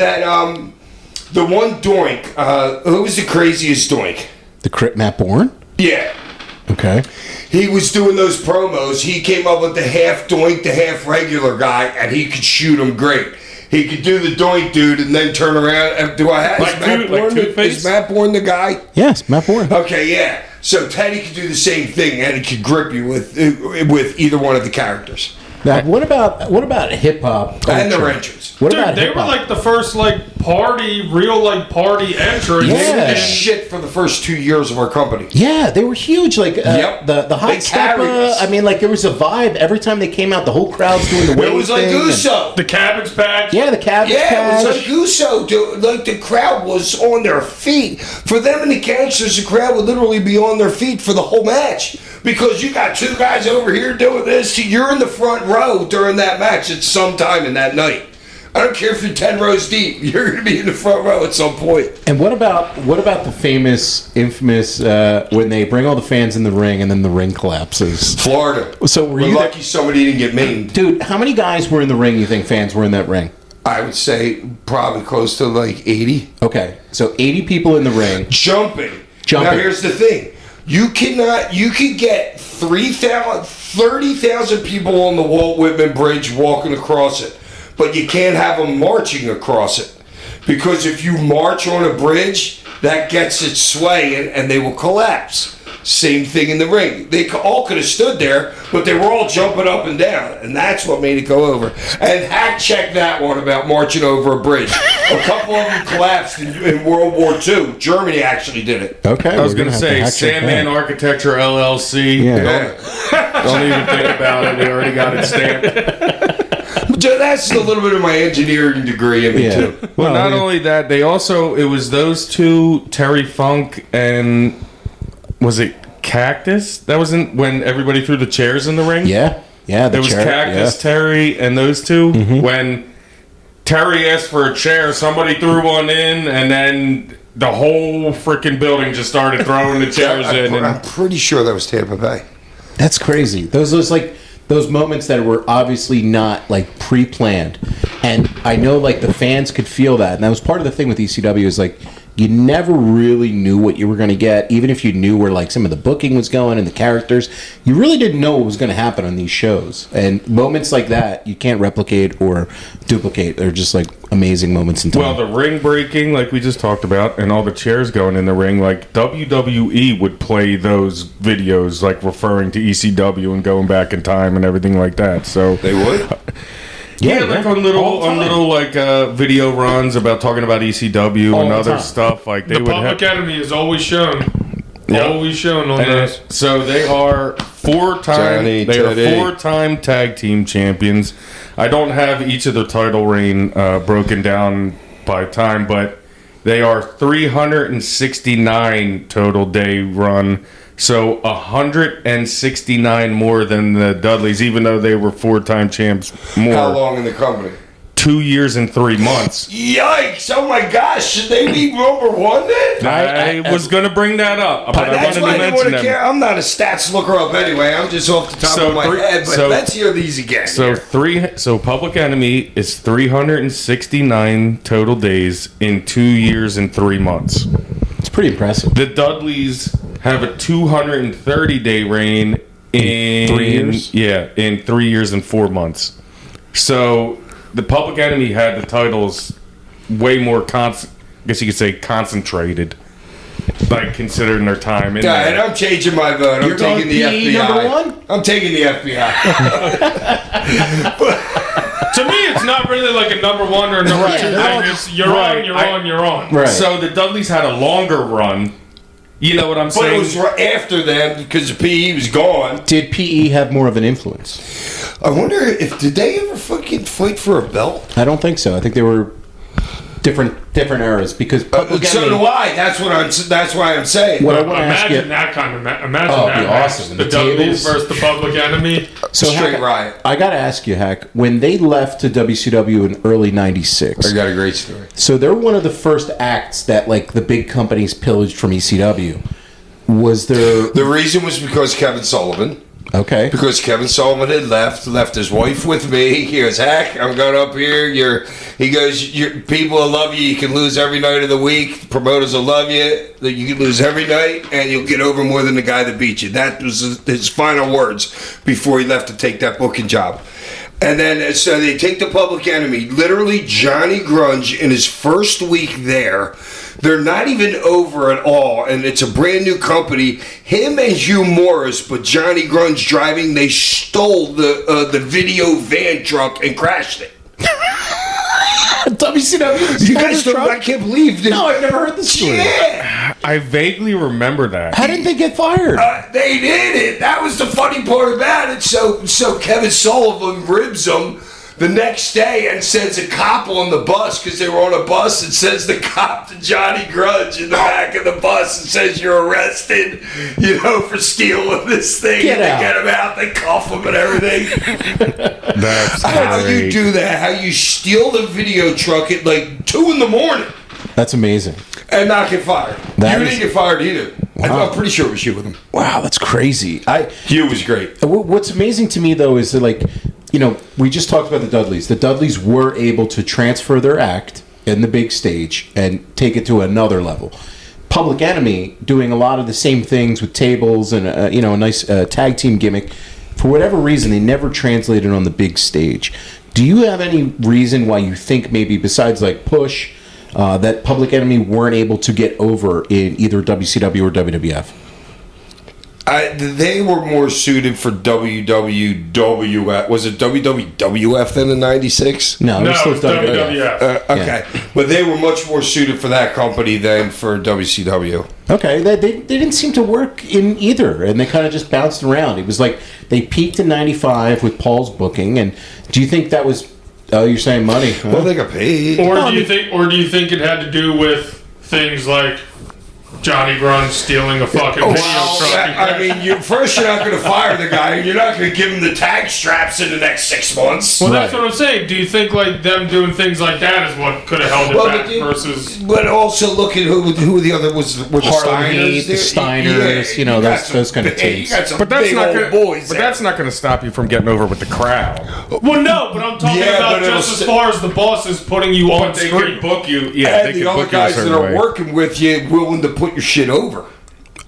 that the one doink. Who was the craziest doink? The Crit Matt Bourne? Yeah. Okay. He was doing those promos. He came up with the half doink, the half regular guy, and he could shoot him great. He could do the doink dude and then turn around. And do I have is Matt Bourne the guy? Yes, Matt Bourne. Okay, yeah. So Teddy could do the same thing, and he could grip you with either one of the characters. Now, what about hip hop And their culture? entrance. What Dude, about they hip were hop? like the first party entrance. Yeah. They were the shit for the first 2 years of our company. Yeah, they were huge. Like Yep. the They hot step. carried us. I mean, like there was a vibe every time they came out. The whole crowd's doing the wave It was like thing. Uso. The Cabbage Patch. Yeah, the Cabbage Yeah, it was Patch. like Uso. Dude. Like the crowd was on their feet. For them and the gangsters, the crowd would literally be on their feet for the whole match. Because you got 2 guys over here doing this. You're in the front row during that match at some time in that night. I don't care if you're 10 rows deep. You're going to be in the front row at some point. And what about the infamous when they bring all the fans in the ring and then the ring collapses? Florida. So were We're you lucky somebody didn't get maimed. Dude, how many guys were in the ring? You think fans were in that ring? I would say probably close to like 80. Okay, so 80 people in the ring. Jumping. Jumping. Now here's the thing. You could get 30,000 people on the Walt Whitman Bridge walking across it. But you can't have them marching across it. Because if you march on a bridge, that gets its sway and they will collapse. Same thing in the ring. They all could have stood there, but they were all jumping up and down. And that's what made it go over. And Hack checked that one about marching over a bridge. A couple of them collapsed in World War II. Germany actually did it. Okay, I was going to say Sandman Architecture LLC. Yeah. Don't even think about it. We already got it stamped. That's a little bit of my engineering degree in me, too. Well, not only that, it was those two, Terry Funk and, was it Cactus? That wasn't when everybody threw the chairs in the ring? Yeah. There was Cactus, Terry, and those two. Mm-hmm. When Terry asked for a chair, somebody threw one in, and then the whole freaking building just started throwing the chairs in. I'm pretty sure that was Tampa Bay. That's crazy. Those moments that were obviously not like pre-planned, and I know like the fans could feel that, and that was part of the thing with ECW is like you never really knew what you were going to get. Even if you knew where like some of the booking was going and the characters, you really didn't know what was going to happen on these shows. And moments like that, you can't replicate or duplicate. They're just like amazing moments in time. Well, the ring breaking, like we just talked about, and all the chairs going in the ring, like WWE would play those videos, like referring to ECW and going back in time and everything like that. So They would? yeah, like on little like video runs about talking about ECW All and the other time. stuff. Like they The would Public have. Enemy is always shown. Yep. Always shown on And those. so they are Johnny Teddy. four-time tag team champions. I don't have each of their title reign broken down by time, but they are 369 total day run. So 169 more than the Dudleys, even though they were four-time champs more. How long in the company? 2 years and 3 months. Yikes! Oh my gosh! Should they be number one then? I was going to bring that up, but I That's wanted why to I didn't mention want to them. care. I'm not a stats looker up anyway. I'm just off the top So of my head. But let's hear these again. So here. Public Enemy is 369 total days in 2 years and 3 months. it's pretty impressive. The Dudleys have a 230-day reign in 3 years? Yeah, in 3 years and 4 months. So the Public Enemy had the titles way more I guess you could say concentrated, like considering their time in Yeah, and there. I'm changing my vote. I'm You're taking the going PE FBI. number one? I'm taking the FBI. To me, it's not really like a number one or a number two they're all thing. It's you're right. on, you're on. Right. So the Dudleys had a longer run. You know what I'm But it saying? was right after them because the PE was gone. Did PE have more of an influence? I wonder did they ever fucking fight for a belt? I don't think so. I think they were different eras because Public So Enemy- do I. That's why I'm saying. What I want to ask Imagine you. that kind of imagine Oh, that it'd be match. awesome. The The Dudleys tables. versus the Public Enemy. So Straight Hack, riot. I got to ask you, Hack, when they left to WCW in early '96. I got a great story. So they're one of the first acts that like the big companies pillaged from ECW. Was there The reason was because Kevin Sullivan. okay? Because Kevin Sullivan had left his wife with me. He goes, heck, I'm going up here. He goes, people will love you. You can lose every night of the week. The promoters will love you. You can lose every night, and you'll get over more than the guy that beat you. That was his final words before he left to take that booking job. And then, so they take the Public Enemy. Literally, Johnny Grunge in his first week there. They're not even over at all, and it's a brand new company. Him and Hugh Morris, but Johnny Grunge driving. They stole the video van truck and crashed it. WCW. You guys don't. I can't believe this. No, I've never heard this story. Yeah. I vaguely remember that. How did they get fired? They did it. That was the funny part about it. So Kevin Sullivan ribs them the next day and sends a cop on the bus because they were on a bus and sends the cop to Johnny Grudge in the back of the bus and says you're arrested, for stealing this thing. Get and they out. get him out, they cuff him and everything. That's How you great. do that? How you steal the video truck at like 2 a.m. That's amazing. and not get fired. That You is- didn't get fired either. Wow. I'm pretty sure it was you with him. Wow, that's crazy. Hugh was great. What's amazing to me though is that we just talked about the Dudleys. The Dudleys were able to transfer their act in the big stage and take it to another level. Public Enemy doing a lot of the same things with tables and a nice tag team gimmick. For whatever reason, they never translated on the big stage. Do you have any reason why you think maybe besides like Push that Public Enemy weren't able to get over in either WCW or WWF? They were more suited for WWF. Was it WWF then in '96? No, No, it was still it's WWF. Okay, but they were much more suited for that company than for WCW. Okay, they didn't seem to work in either, and they kind of just bounced around. It was like they peaked in '95 with Paul's booking, and do you think that was? Oh, you're saying money? Huh? Well, they got paid. Or No, do you think it had to do with things like Johnny Grunge stealing a fucking video truck. I mean, you're not going to fire the guy, and you're not going to give him the tag straps in the next 6 months. Well, that's what I'm saying. Do you think like them doing things like that is what could have held it back versus? But also look at who the other were the Harlem Steiners. Heat, the Steiners, you know, those kind of teams. You got some But that's big not old gonna, boys. But that's not going to stop you from getting over with the crowd. Well, no, but I'm talking Yeah, about but just it'll as far as the bosses putting you on They screen. could book you. Yeah, and they the could other book you a guys that certain are way. working with you willing to put your shit over.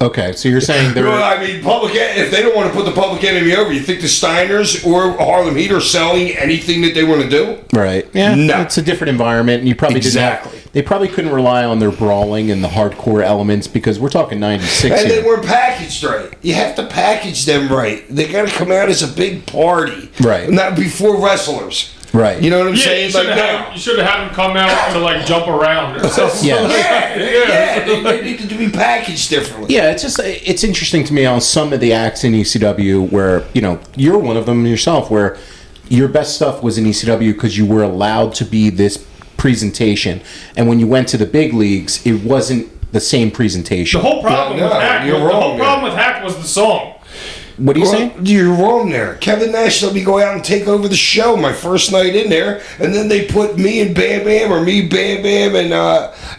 Okay, so you're saying they're... Well, I mean, if they don't want to put the Public Enemy over, you think the Steiners or Harlem Heat are selling anything that they want to do? Right. Yeah. No. It's a different environment, and you probably Exactly. didn't. They probably couldn't rely on their brawling and the hardcore elements because we're talking '96 And here. they weren't packaged right. You have to package them right. They got to come out as a big party, Right. Not before wrestlers, Right. You know what I'm Yeah, saying? you should have had them come out to like jump around or something. Yeah. They needed to be packaged differently. Yeah, it's interesting to me on some of the acts in ECW where, you know, you're one of them yourself, where your best stuff was in ECW because you were allowed to be this presentation. And when you went to the big leagues, it wasn't the same presentation. The whole problem No, with Hack, you're the wrong whole there. problem with Hack was the song. What are you Well, saying? you're wrong there. Kevin Nash let me go out and take over the show my first night in there, and then they put me and Bam Bam, or me Bam Bam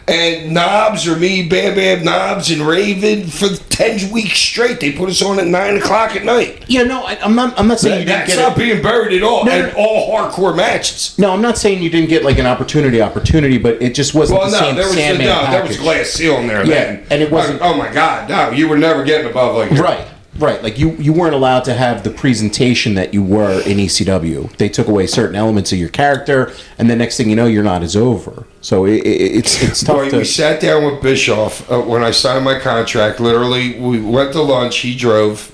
and Knobs, or me Bam Bam Knobs and Raven for 10 weeks straight. They put us on at 9:00 at night. Yeah, no, I'm not saying you didn't That's get not being buried at all. No, And all hardcore matches. No, I'm not saying you didn't get like an opportunity, but it just wasn't Well, the no, same there was Sandman there was package. glass ceiling there. Yeah, then. and it wasn't- Oh my God, no! You were never getting above like that. Right. Like you weren't allowed to have the presentation that you were in ECW. They took away certain elements of your character, and the next thing you know, you're not as over. So it's tough Boy, to. we sat down with Bischoff when I signed my contract. Literally, we went to lunch. He drove.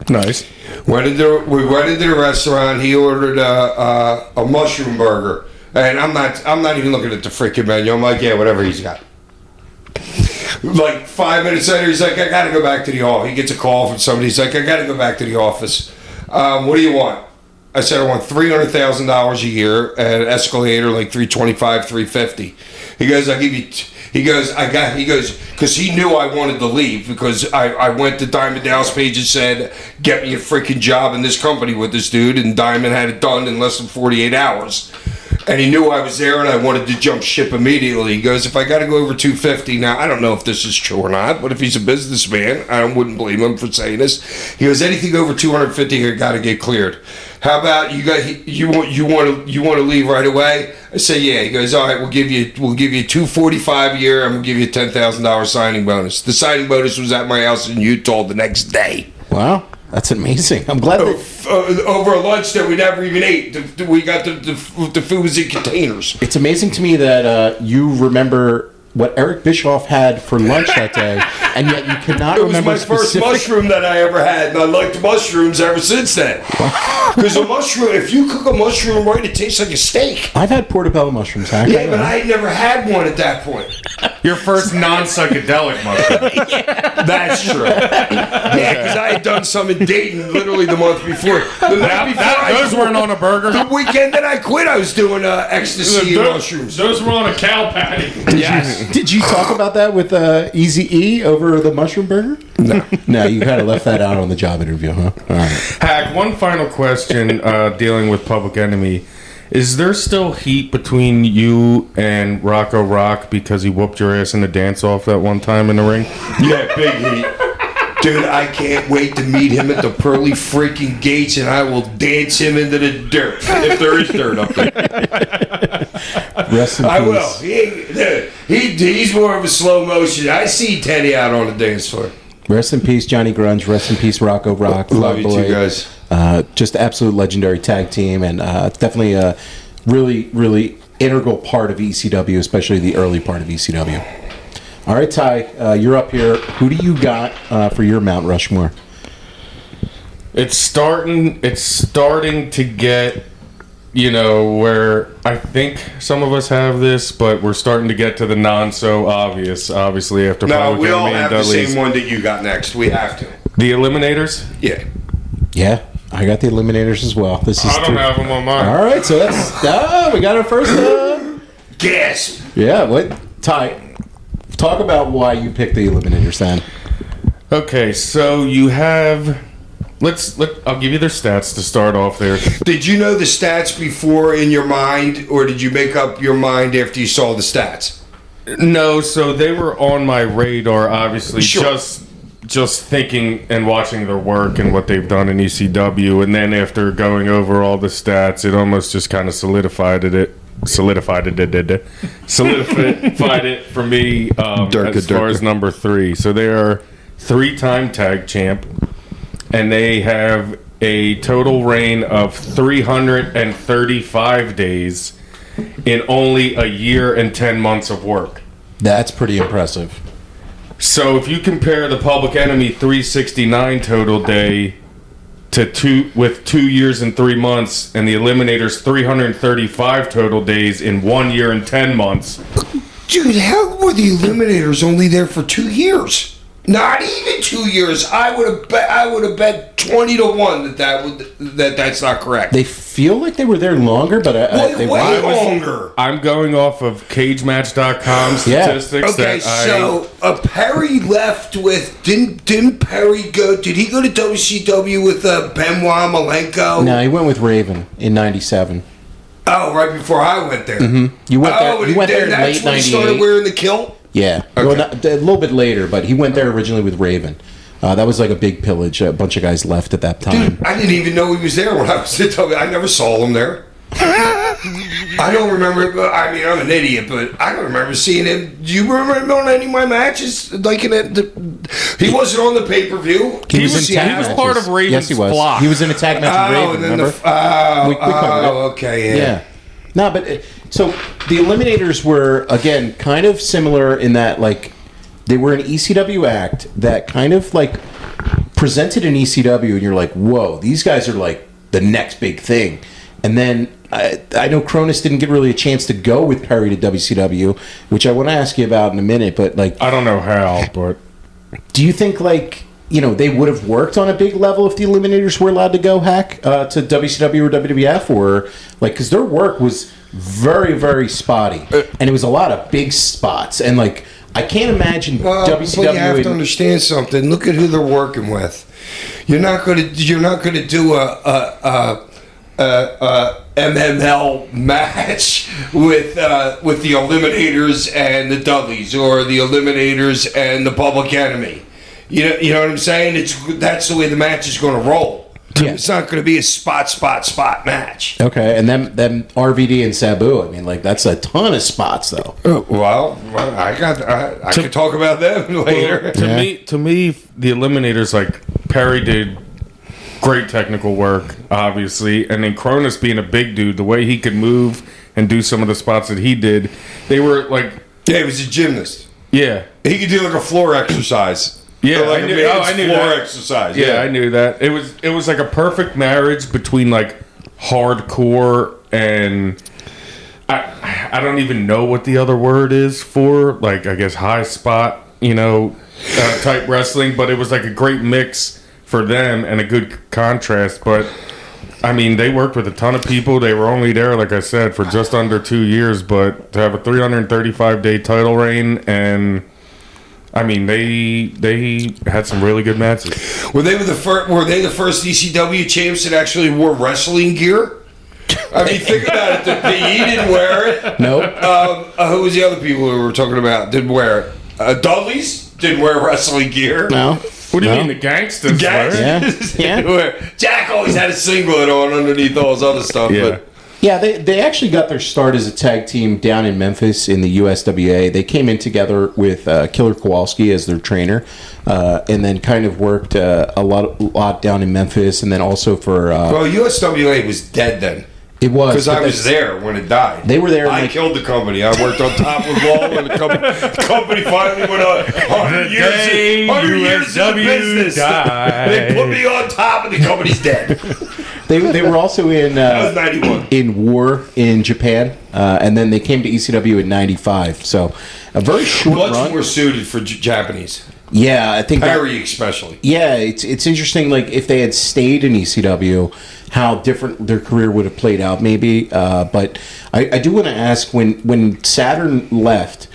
Nice. We went into the restaurant. He ordered a mushroom burger, and I'm not even looking at the freaking menu. I'm like, yeah, whatever he's got. Like 5 minutes later, he's like, I gotta go back to the office. He gets a call from somebody. He's like, I gotta go back to the office. What do you want? I said, I want $300,000 a year and an escalator like 325, 350. He goes, I'll give you. He goes, because he knew I wanted to leave because I went to Diamond Dallas Page and said, get me a freaking job in this company with this dude, and Diamond had it done in less than 48 hours. And he knew I was there, and I wanted to jump ship immediately. He goes, if I got to go over 250, now I don't know if this is true or not, but if he's a businessman, I wouldn't blame him for saying this. He goes, anything over 250, I got to get cleared. How about you want to leave right away? I say, yeah. He goes, all right, we'll give you $245 a year, and we'll give you a $10,000 signing bonus. The signing bonus was at my house in Utah the next day. Wow, that's amazing. I'm glad that Over a lunch that we never even ate. We got the food was in containers. it's amazing to me that you remember what Eric Bischoff had for lunch that day, and yet you cannot It was remember my first specific. mushroom that I ever had, and I liked mushrooms ever since then. Because a mushroom, if you cook a mushroom right, it tastes like a steak. I've had portobello mushrooms. Hack. Yeah, but I had never had one at that point. Your first non-psychedelic mushroom. That's true. Yeah, because I had done some in Dayton literally the month before. The night before Those weren't on a burger. the weekend that I quit, I was doing ecstasy mushrooms. Those were on a cow patty. Yes. Did you talk about that with Eazy-E over the mushroom burger? No. No, you kind of left that out on the job interview, huh? All right. Hack, one final question dealing with Public Enemy. Is there still heat between you and Rocco Rock because he whooped your ass in the dance-off that one time in the ring? Yeah, big heat. Dude, I can't wait to meet him at the pearly freaking gates, and I will dance him into the dirt. If there is dirt up there. Rest in I peace. will. He's more of a slow motion. I see Teddy out on the dance floor. Rest in peace, Johnny Grunge. Rest in peace, Rocco Rock. Love you Boy. two guys. Just absolute legendary tag team, and definitely a really, really integral part of ECW, especially the early part of ECW. All right, Ty, you're up here. Who do you got for your Mount Rushmore? It's starting to get, where I think some of us have this, but we're starting to get to the non-so-obvious, obviously, after No, Public we all Enemy and have the Dudley's. same one that you got next. We have to. The Eliminators? Yeah. Yeah, I got the Eliminators as well. This is I don't have them on mine. All right, so that's we got our first. Gasp. Yeah, what Ty? Talk about why you picked the Eliminators then. Okay, so you have. I'll give you their stats to start off there. Did you know the stats before in your mind, or did you make up your mind after you saw the stats? No, so they were on my radar, obviously, Sure. just thinking and watching their work and what they've done in ECW, and then after going over all the stats, it almost just kind of solidified it for me as far as number 3. So they are 3-time tag champ, and they have a total reign of 335 days in only a year and 10 months of work. That's pretty impressive. So if you compare the Public Enemy 369 total day to 2 years and 3 months, and the Eliminators 335 total days in 1 year and 10 months. Dude, how were the Eliminators only there for 2 years? Not even 2 years. I would have bet 20 to 1 that's not correct. They feel like they were there longer, but they way were. longer. I'm going off of CageMatch.com statistics. Okay, so Perry left with didn't Perry go? Did he go to WCW with Benoit Malenko? No, he went with Raven in '97. Oh, right before I went there. Mm-hmm. You went there. Oh, You went there in that's late when he started '98. wearing the kilt. Yeah, Okay. well, a little bit later, but he went there originally with Raven. That was like a big pillage. A bunch of guys left at that time. Dude, I didn't even know he was there when I was at W. I never saw him there. I don't remember. I mean, I'm an idiot, but I don't remember seeing him. Do you remember him on any of my matches? Like he wasn't on the pay-per-view. He was in tag he was matches. part of Raven's Yes, he was. flock. He was in a tag match with Raven. and then Remember? We covered it. okay, Yeah. No, but so the Eliminators were again kind of similar in that like they were an ECW act that kind of like presented an ECW, and you're like, whoa, these guys are like the next big thing. And then I know Cronus didn't get really a chance to go with Perry to WCW, which I want to ask you about in a minute. But like, I don't know how, but do you think like they would have worked on a big level if the Eliminators were allowed to go hack to WCW or WWF, or like because their work was very very spotty, and it was a lot of big spots, and like I can't imagine WCW. But you have to understand something. Look at who they're working with. You're not going to do a MML match with the Eliminators and the Dudleys, or the Eliminators and the Public Enemy. You know what I'm saying? That's the way the match is going to roll. Yeah. It's not going to be a spot match. Okay, and then RVD and Sabu. I mean, like that's a ton of spots though. Well, I could talk about them later. To me, the Eliminators, like Perry did great technical work, obviously, and then Cronus being a big dude, the way he could move and do some of the spots that he did, they were like, Yeah, he was a gymnast. yeah. He could do like a floor exercise. Yeah, like I knew floor that. exercise. Yeah, I knew that. It was like a perfect marriage between like hardcore and I don't even know what the other word is for, like I guess high spot, type wrestling, but it was like a great mix for them and a good contrast. But I mean, they worked with a ton of people. They were only there, like I said, for just under 2 years, but to have a 335-day title reign, and I mean, they had some really good matches. Were they the first ECW champs that actually wore wrestling gear? I mean, think about it. He didn't wear it. Nope. Who was the other people we were talking about? Didn't wear it. Dudley's didn't wear wrestling gear. No. What do you No. mean, the gangsters? Gangsters Yeah. didn't wear. Jack always had a singlet on underneath all his other stuff. Yeah. But Yeah, they actually got their start as a tag team down in Memphis in the USWA. They came in together with Killer Kowalski as their trainer, and then kind of worked a lot down in Memphis, and then also for well, USWA was dead then. it was Because but I was that's- there when it died. They were there. I like, killed the company. I worked on top with Law, and the company finally went on 100 years in the business. They put me on top, and the company's dead. they were also in That was 91. in War in Japan, and then they came to ECW in '95. So a very short Much run. more suited for Japanese. Yeah, I think that- Perry especially. Yeah, it's interesting. Like if they had stayed in ECW, how different their career would have played out, maybe. But I do want to ask when Saturn left,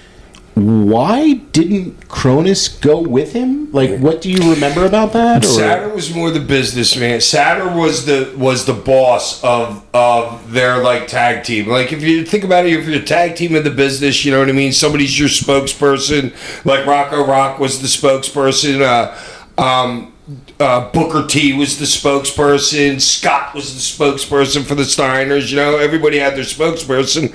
Why didn't Cronus go with him? Like, what do you remember about that? Or? Saturn was more the businessman. Saturn was the boss of their like tag team. Like if you think about it, if you're a tag team in the business, you know what I mean. Somebody's your spokesperson. Like Rocco Rock was the spokesperson. Booker T was the spokesperson. Scott was the spokesperson for the Steiners. You know, everybody had their spokesperson.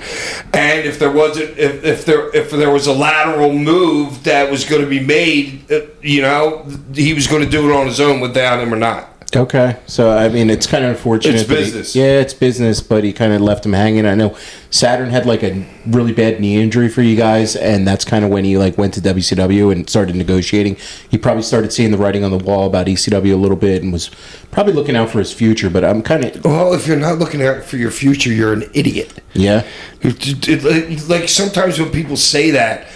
And if there wasn't, if there was a lateral move that was going to be made, you know, he was going to do it on his own without him or not. Okay, so I mean, it's kind of unfortunate. It's business. It's business, but he kind of left him hanging. I know Saturn had like a really bad knee injury for you guys, and that's kind of when he like went to WCW and started negotiating. He probably started seeing the writing on the wall about ECW a little bit and was probably looking out for his future. But I'm kind of if you're not looking out for your future, you're an idiot. Yeah. Like sometimes when people say that,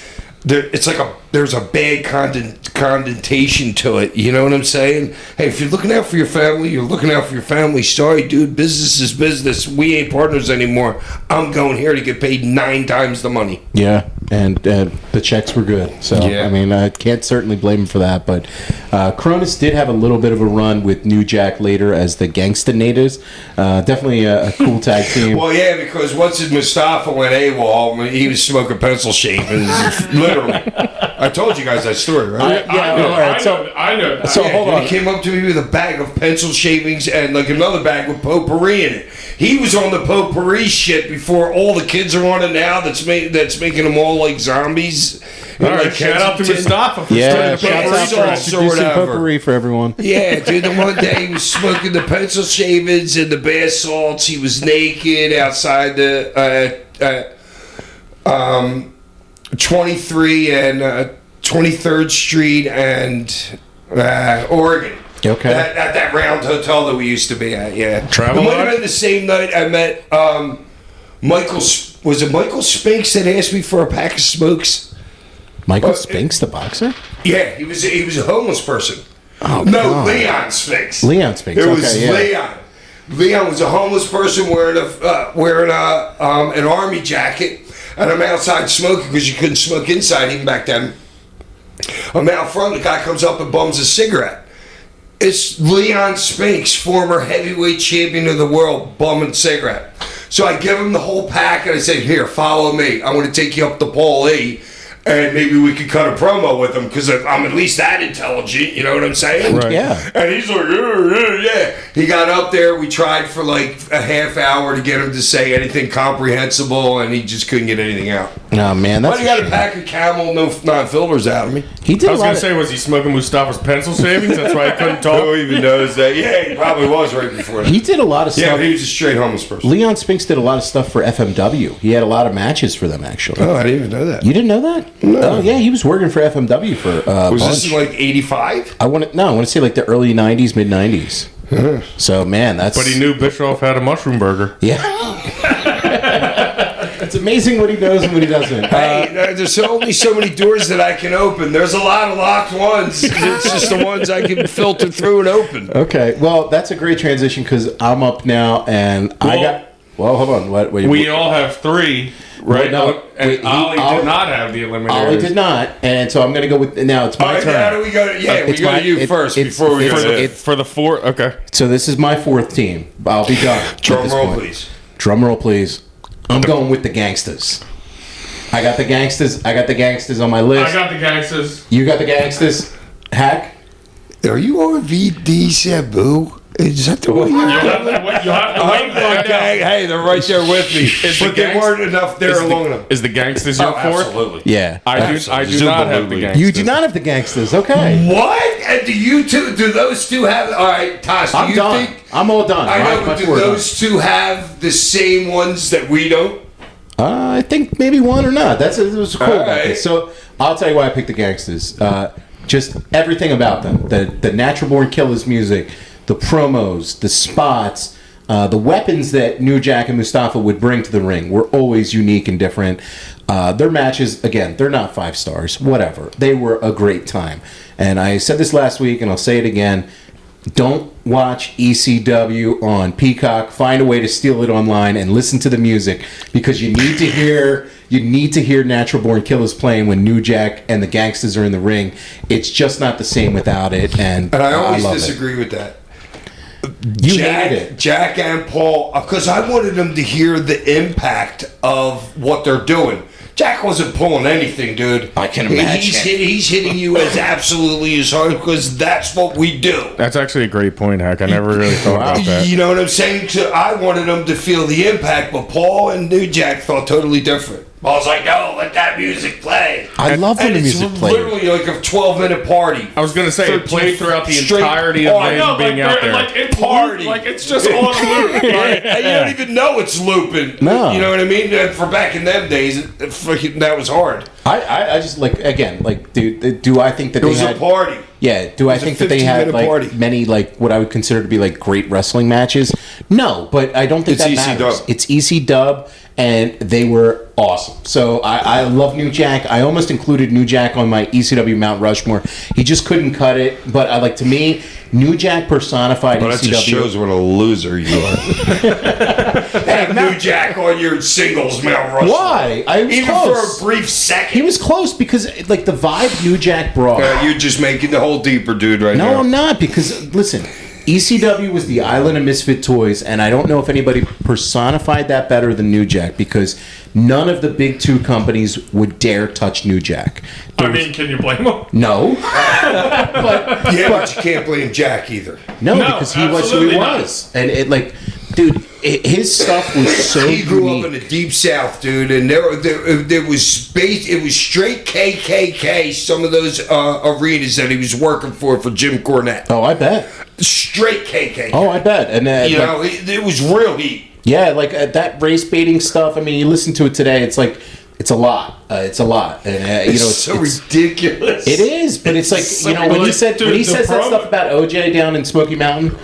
it's like there's a bad connotation to it. You know what I'm saying? Hey, if you're looking out for your family, you're looking out for your family. Sorry, dude. Business is business. We ain't partners anymore. I'm going here to get paid 9 times the money. Yeah, and the checks were good. So, Yeah. I mean, I can't certainly blame him for that. But Cronus did have a little bit of a run with New Jack later as the Gangsta Natives. Definitely a cool tag team. Well, yeah, because once Mustafa went AWOL, he was smoking pencil shavings. Literally. I told you guys that story, right? I know that. So, hold on. He came up to me with a bag of pencil shavings and like another bag with potpourri in it. He was on the potpourri shit before all the kids are on it now. That's making them all like zombies. All right, shout out to Mustafa for Yeah, starting the shouts potpourri out sauce for or introducing whatever. potpourri for everyone. Yeah, dude. The one day he was smoking the pencil shavings and the bath salts. He was naked outside the 23 and 23rd Street and Oregon. Okay. At that round hotel that we used to be at. Yeah. Travel It might have Lodge? been the same night I met Michael. Was it Michael Spinks that asked me for a pack of smokes? Michael Spinks, the boxer? Yeah, he was a homeless person. Oh, No, God. Leon Spinks. Leon Spinks. It was Okay, yeah. Leon. Leon was a homeless person wearing an army jacket, and I'm outside smoking because you couldn't smoke inside even back then. I'm out front. The guy comes up and bums a cigarette. It's Leon Spinks, former heavyweight champion of the world, bumming cigarette. So I give him the whole pack and I say, "Here, follow me. I want to take you up to Paul E. And maybe we could cut a promo with him because I'm at least that intelligent, you know what I'm saying?" Right. Yeah. And he's like, yeah. He got up there. We tried for like a half hour to get him to say anything comprehensible, and he just couldn't get anything out. Oh, man, Why that's do you got a pack of Camel non-fillers out of me? He did I a was lot gonna of, say, was he smoking Mustafa's pencil shavings? That's why he couldn't talk. Who even knows that? Yeah, he probably was right before that. he did a lot of Yeah, stuff. but he was a straight homeless person. Leon Spinks did a lot of stuff for FMW. He had a lot of matches for them, actually. Oh, I didn't even know that. You didn't know that? No. Oh, yeah, he was working for FMW for a Was bunch. this in like 85? I want to say like the early 90s, mid 90s. So, man, that's... But he knew Bischoff had a mushroom burger. Yeah. It's amazing what he knows and what he doesn't. Hey, there's only so many doors that I can open. There's a lot of locked ones. It's just the ones I can filter through and open. Okay, well, that's a great transition because I'm up now and I Well- got... Well, hold on. What We all have 3, right? Well, no, and wait, Ollie did not have the eliminators. Ollie did not, and so I'm going to go with... Now, it's All my right, turn. how do we go? Yeah, we It's go my- to you it- first it's- before we it's- go to it- For the 4, okay. So this is my 4th team. I'll be done. at Drum this roll, point. please. Drum roll, please. I'm going with the Gangsters. I got the Gangsters. I got the Gangsters on my list. I got the gangsters. You got the Gangsters. Hack. Are you on VD Sabu? Is that the way You'll you're have to wait. You'll have to wait. Okay, hey, they're right there with me. Is the But they gangs- weren't enough there long enough. Is the Gangsters your 4th? Absolutely. Yeah. I do not have the Gangsters. You do not have the Gangsters. Okay. What? And do those two have... All right, Tosh, do I'm you done. think... I'm all done. I know, My but do four are done. those two have the same ones that we don't? I think maybe one or not. It was cool All about right. this. So I'll tell you why I picked the Gangsters. Just everything about them. The Natural Born Killers music, the promos, the spots, the weapons that New Jack and Mustafa would bring to the ring were always unique and different. Their matches, again, they're not 5 stars. Whatever. They were a great time. And I said this last week, and I'll say it again. don't watch ECW on Peacock. Find a way to steal it online and listen to the music, because you need to hear Natural Born Killers playing when New Jack and the Gangsters are in the ring. It's just not the same without it, and I always love disagree with that. You hated it. Jack and Paul, because I wanted them to hear the impact of what they're doing. Jack wasn't pulling anything, dude. I can imagine. He's hitting you as absolutely as hard, because that's what we do. That's actually a great point, Hack. I never really thought about that. You know what I'm saying? So I wanted them to feel the impact, but Paul and New Jack felt totally different. Paul's like, no, let that music play. I love when And the it's music plays. literally like a 12-minute party. I was going to say, it played throughout the Straight entirety of party. them being out there. Like it's Party. Like it's just on loop. Like, And you don't even know it's looping. No. You know what I mean? And for back in them days, that was hard. I just like, again, like, do I think that It was they a had party. Yeah, do I was a think that they had 15-minute like party. many like what I would consider to be like great wrestling matches? No, but I don't think It's that EC matters. Dub. It's EC Dub, and they were awesome. So I love New Jack. I almost included New Jack on my ECW Mount Rushmore. He just couldn't cut it. But I like, to me, New Jack personified Well, that ECW. just shows what a loser you are. Have New Jack on your singles, Mount Rushmore. Why? I was Even close. for a brief second. He was close because like the vibe New Jack brought. You're just making the hole deeper, dude, right now. No, I'm not, because listen, ECW was the island of misfit toys, and I don't know if anybody personified that better than New Jack, because none of the big two companies would dare touch New Jack. I mean, can you blame him? No, But you can't blame Jack either. no, No, because he was who he absolutely not. was, and it like, dude, his stuff was so He grew up in unique. the deep south, dude, and there was space. It was straight KKK. Some of those arenas that he was working for Jim Cornette, Oh, I bet. straight KKK. Oh, I bet. And You like, know, it was real heat. yeah, like that race baiting stuff. I mean, you listen to it today, it's like it's a lot. It's a lot, and you know, It's so ridiculous. It is, but it's like, so you know, when he like, said dude, when he the says that promo- stuff about OJ down in Smoky Mountain,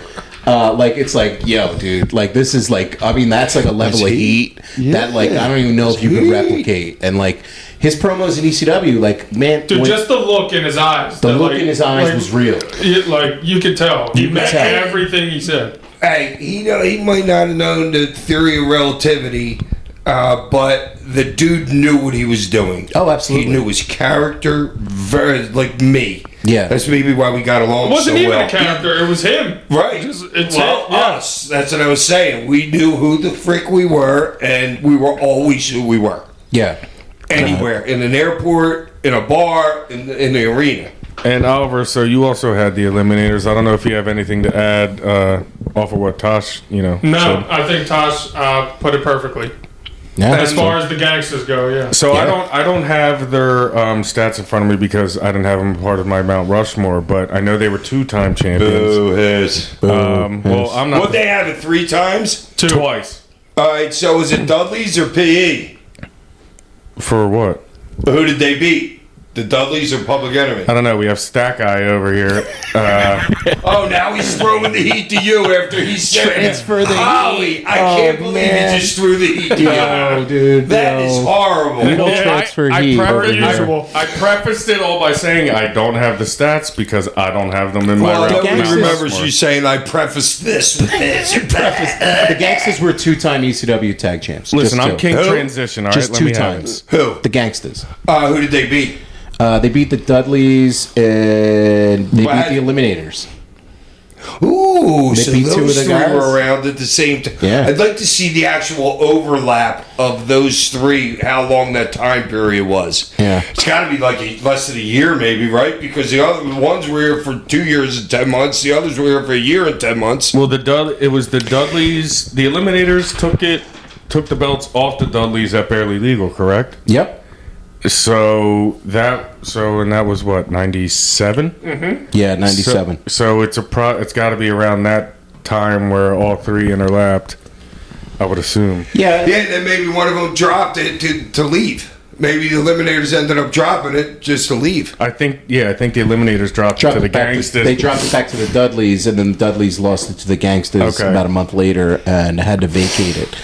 like it's like, yo, dude, like this is like, I mean, that's like a level of heat that like I don't even know if you could replicate. And like his promos in ECW, like, man, Dude, when- just the look in his eyes. the look in his eyes was real. Like you could tell. He meant tell. everything he said. Hey, he might not have known the theory of relativity, but the dude knew what he was doing. Oh, absolutely. He knew his character very like me. Yeah. That's maybe why we got along It wasn't so even well. a character. It was him. Right. It's well, it, yeah. us. That's what I was saying. We knew who the frick we were, and we were always who we were. Yeah, Anywhere. In an airport, in a bar, in the arena. And Oliver, so you also had the Eliminators. I don't know if you have anything to add off of what Tosh, No, said. I think Tosh put it perfectly. yeah. As far as the gangsters go, yeah. So Yeah. I don't have their stats in front of me because I didn't have them part of my Mount Rushmore, but I know they were 2-time champions. his. Well, I'm not What they have it 3 times? twice. All right, so is it Dudley's or PE? For what? Who did they beat? The Dudleys or Public Enemy? I don't know. We have Stack Eye over here. Oh, now he's throwing the heat to you after he said Transfer the Holly, heat. I can't Oh, believe man. he just threw the heat to you. Yo, dude, That is yo. horrible. Don't transfer heat over here. I prefaced it all by saying I don't have the stats because I don't have them in my Well, Mount nobody Gangsters- remembers Rushmore. you saying I prefaced this with this. The Gangsters were 2-time ECW tag champs. Listen, Just I'm two. King Who? Transition. All right, Just let 2 me have times. it. Who? The Gangsters. Who did they beat? They beat the Dudleys and they What? beat the Eliminators. Ooh, They so beat 2 of those the 3 guys? were around at the same time. Yeah. I'd like to see the actual overlap of those 3, how long that time period was. Yeah. It's got to be like less than a year, maybe, right? Because the other ones were here for 2 years and 10 months. The others were here for a year and 10 months. Well, it was the Dudleys. The Eliminators took the belts off the Dudleys at Barely Legal, correct? Yep. And that was what, 97? Yeah, 97. So it's it's got to be around that time where all 3 interlapped, I would assume. Yeah. Yeah, then maybe one of them dropped it to leave. Maybe the Eliminators ended up dropping it just to leave. I think the Eliminators dropped Dropped it to the it back Gangsters. they dropped it back to the Dudleys, and then the Dudleys lost it to the Gangsters Okay. about a month later and had to vacate it.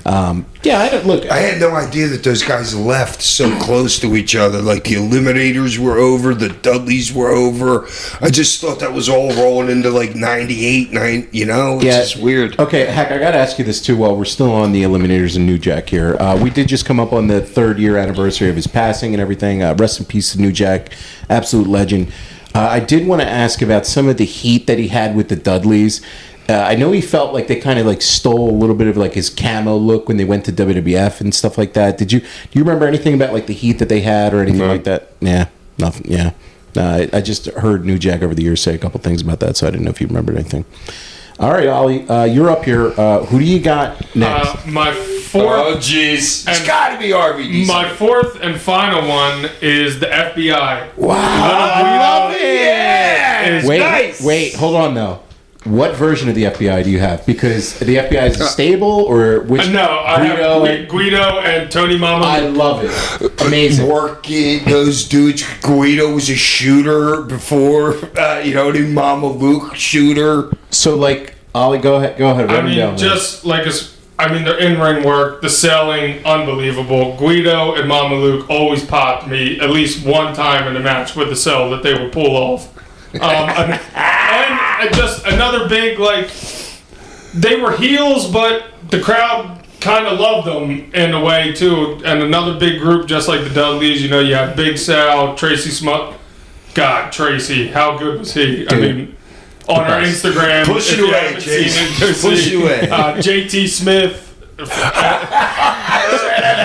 Yeah, I don't look. I had no idea that those guys left so close to each other. Like the Eliminators were over, the Dudleys were over. I just thought that was all rolling into like 98, you know? It's just weird. Okay, Heck, I got to ask you this too while we're still on the Eliminators and New Jack here. We did just come up on the 3rd year anniversary of his passing and everything. Rest in peace to New Jack, absolute legend. I did want to ask about some of the heat that he had with the Dudleys. I know he felt like they kind of like stole a little bit of like his camo look when they went to WWF and stuff like that. Do you remember anything about like the heat that they had or anything like that? Yeah, nothing. Yeah, I just heard New Jack over the years say a couple things about that, so I didn't know if you remembered anything. All right, Ollie, you're up here. Who do you got next? My fourth. Oh, jeez. It's got to be RVD. My fourth and final one is the FBI. Wow, I love it. Yeah. Wait, hold on though. What version of the FBI do you have? Because the FBI is a stable, or which? No, I have Guido and Tony Mama. I love it. Amazing. Working those dudes. Guido was a shooter before, Mama Luke shooter. So, like, Ollie, go ahead. I mean, just like their in-ring work, the selling, unbelievable. Guido and Mama Luke always popped me at least one time in the match with the sell that they would pull off. And just another big, like, they were heels, but the crowd kind of loved them in a way, too. And another big group, just like the Dudleys, you have Big Sal, Tracy Smut. God, Tracy, how good was he? Dude. I mean, on our Instagram. Push it away, Jason. Push it away. JT Smith. I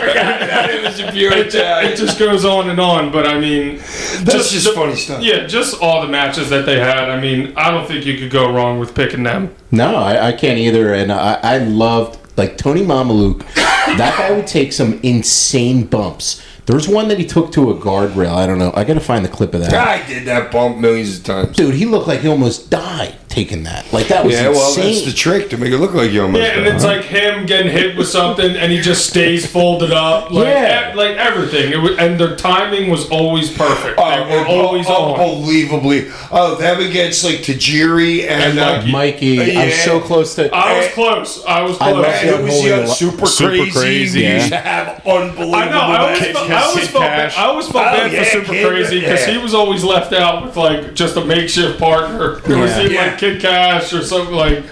forgot that it was a pure Italian. It just goes on and on, but I mean, that's just funny stuff. Yeah, just all the matches that they had. I mean, I don't think you could go wrong with picking them. No, I can't either, and I loved like Tony Mamaluke. That guy would take some insane bumps. There was one that he took to a guardrail. I don't know. I got to find the clip of that. I did that bump millions of times. Dude, he looked like he almost died taking that. Like, that was insane. Yeah, well, that's the trick, to make it look like you almost died. Yeah, and it's like him getting hit with something, and he just stays folded up. Like, like everything. And their timing was always perfect. They were always unbelievably. Oh, them against, like, Tajiri and Mikey. Yeah. I'm so close to... I was close. And it was Super Crazy. We used to have unbelievable I always felt bad for Super Crazy because he was always left out with like just a makeshift partner. It was either like Kid Cash or something like.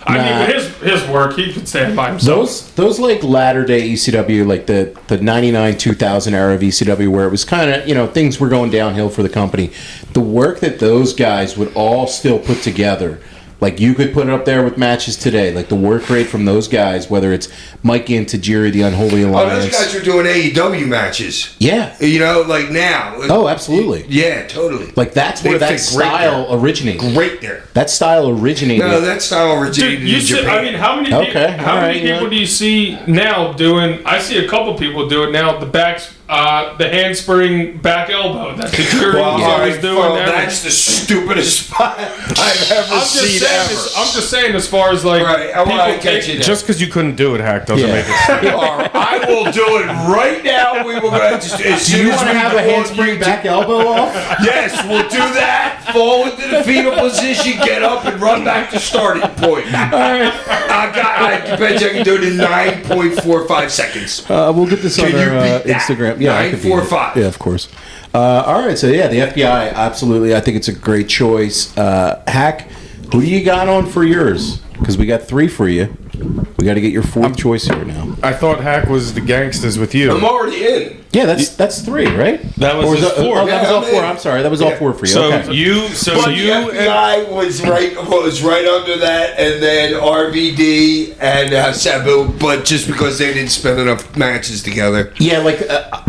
I mean, his work, he could stand by himself. Those like latter day ECW, like the 99 2000 era of ECW, where it was kind of things were going downhill for the company. The work that those guys would all still put together. Like, you could put it up there with matches today. Like, the work rate from those guys, whether it's Mikey and Tajiri, the Unholy Alliance. Oh, those guys are doing AEW matches. Yeah. Like now. Oh, absolutely. Yeah, totally. Like, that's where that style originated. Great there. That style originated. No, that style originated in Japan. I mean, how many people do you see now doing... I see a couple people do it now. The handspring back elbow that Tajiri was always doing. That's the stupidest spot I've ever seen ever. I'm just saying, as far as like just because you couldn't do it, Hack, doesn't make it stupid. I will do it right now. We will go just as soon as we have a handspring back elbow off. Yes, we'll do that. Fall into the fetal position, get up, and run back to starting point. I bet you I can do it in 9.45 seconds. We'll get this on our Instagram. Yeah, 945. Yeah, of course. All right, so yeah, the FBI, absolutely. I think it's a great choice. Hack, who do you got on for yours? Because we got 3 for you. We got to get your 4th choice here now. I thought Hack was the Gangsters with you. I'm already in. Yeah, that's 3, right? That was his 4. That was all 4. I'm sorry, that was all 4 for you. So okay. you the FBI was right under that, and then RVD and Sabu, but just because they didn't spend enough matches together. Yeah, like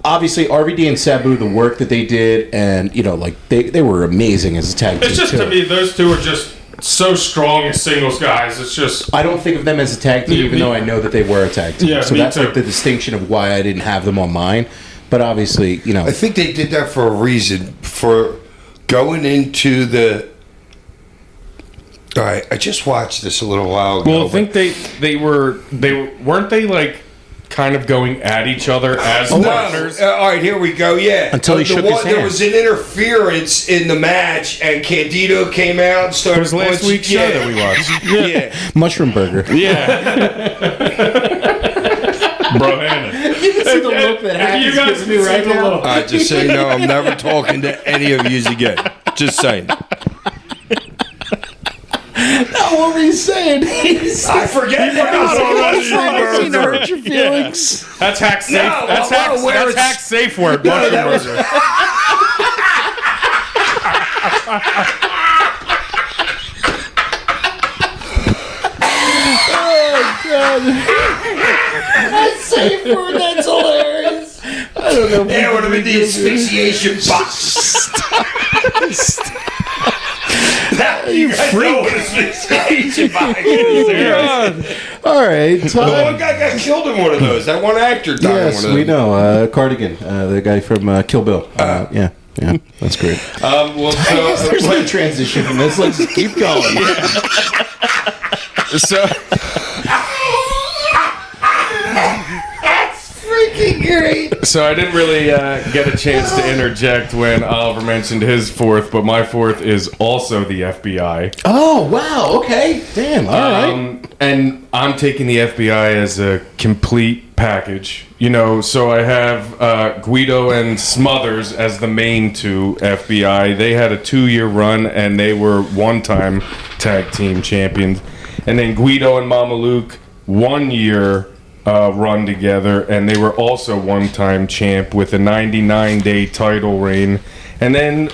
obviously RVD and Sabu, the work that they did, and like they were amazing as a tag team. It's just to me, those two are just so strong as singles guys. It's just I don't think of them as a tag team, even though I know that they were a tag team. Yeah, so that's like the distinction of why I didn't have them on mine. But obviously, I think they did that for a reason. For going into the. All right, I just watched this a little while ago. Well, I think they weren't they like kind of going at each other as partners. All right, here we go. Yeah, until he shook his hand. There was an interference in the match, and Candido came out and started. It was last week's show that we watched. Yeah, Mushroom Burger. Yeah. Bro, Hannah. You can see the look that If you Hackett guys gives can me see right the now. little- Just so you know, I'm never talking to any of you again. Just saying. What were you saying? I forget what I was Promising to hurt your feelings. That's hack safe. No, that's well, hack, where that's it's- hack safe word. No, mushroom that was- burger. That's safe word. That's hilarious. I don't know. That would have been the asphyxiation box. Now you guys know what asphyxiation box is. All right, One guy got killed in one of those. That one actor died in Yes, one of those. we know. Cardigan, the guy from Kill Bill. Yeah, that's great. Well, There's no transition from this. Let's just keep going. so Freaking great. So I didn't really get a chance to interject when Oliver mentioned his fourth, but my fourth is also the FBI. Oh, wow. Okay. Damn. All right. And I'm taking the FBI as a complete package. You know, so I have Guido and Smothers as the main two FBI. They had a 2-year run, and they were one-time tag team champions. And then Guido and Mama Luke, 1 year run together, and they were also one-time champ with a 99-day title reign. And then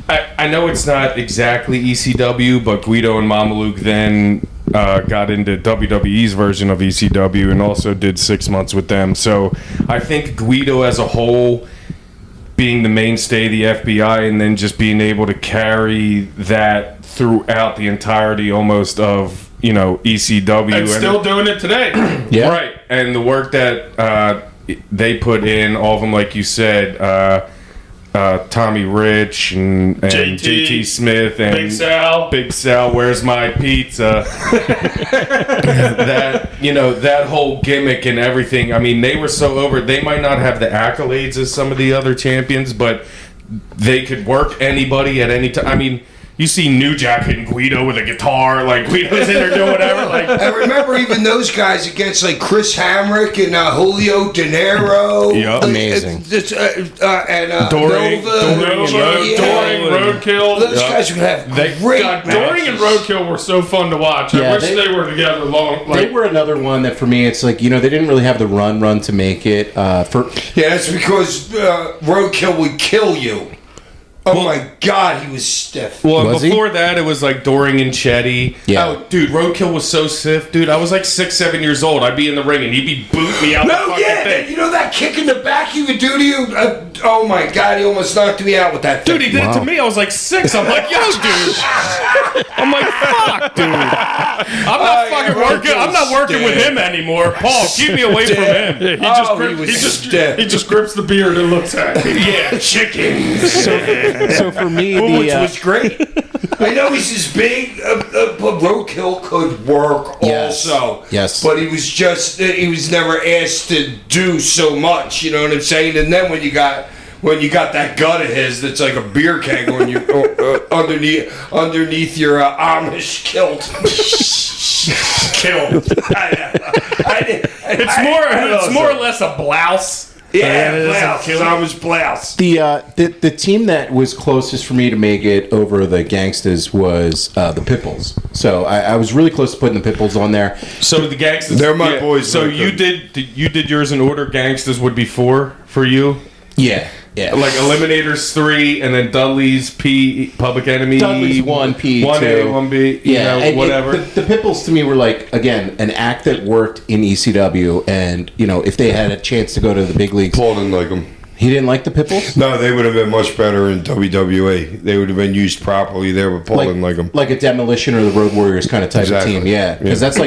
I know it's not exactly ECW, but Guido and Mama Luke then got into WWE's version of ECW and also did 6 months with them. So I think Guido as a whole being the mainstay of the FBI and then just being able to carry that throughout the entirety almost of, you know, ECW. And still doing it today. Yeah. Right. And the work that they put in, all of them, like you said, Tommy Rich and JT Smith and Big Sal. Where's my pizza? That, you know, that whole gimmick and everything. I mean, they were so over. They might not have the accolades as some of the other champions, but they could work anybody at any time. I mean, you see New Jack hitting Guido with a guitar, like Guido's in there doing whatever. Like, I remember even those guys against like Chris Hamrick and Julio De Niro. Yep. Amazing. And Doring, Nova. Doring, Roadkill. Those guys would have great God, Doring and matches. Roadkill were so fun to watch. Yeah, I wish they- they were together long. They Like, were another one that for me, it's like, you know, they didn't really have the run to make it. For Yeah, that's because Roadkill would kill you. Oh my God, he was stiff. well, Was he? before that, it was like Doring and Chetty. Yeah. Oh, dude, Roadkill was so stiff, dude. I was like 6, 7 years old. I'd be in the ring and he'd be booting me out the No, fucking yeah, thing. you know that kick in the back he would do to you? Oh my God, he almost knocked me out with that thing. Dude, he did it to me. I was like 6. I'm like, yo, dude. I'm like, fuck, dude. I'm not fucking working. I'm not working with him anymore. Paul, keep me away from him. he just grips the beard and looks at it. Yeah, chicken. so for me, Which the was great. I know he's as big, but Roadkill could work Yes. also. Yes. But he was just, he was never asked to do so much, you know what I'm saying? And then when you got that gut of his that's like a beer keg when you underneath your Amish kilt. It's more or less a blouse. Yeah, blouse. Amish blouse. the team that was closest for me to make it over the Gangstas was the Pitbulls. So I was really close to putting the Pitbulls on there. So the gangsters, They're my boys, So man. you did yours in order. Gangsters would be 4 for you, Yeah, like Eliminators 3, and then Dudley's P, Public Enemy. Dudley's 1, P, 1A, 2. 1B. Yeah, and whatever. the Pitbulls to me were like, again, an act that worked in ECW, and you know, if they had a chance to go to the big leagues, Paul didn't like him. he didn't like the Pitbulls. No, they would have been much better in WWE. They would have been used properly there, but Paul didn't like them. Like a Demolition or the Road Warriors kind of type Exactly. of team, yeah. Because that's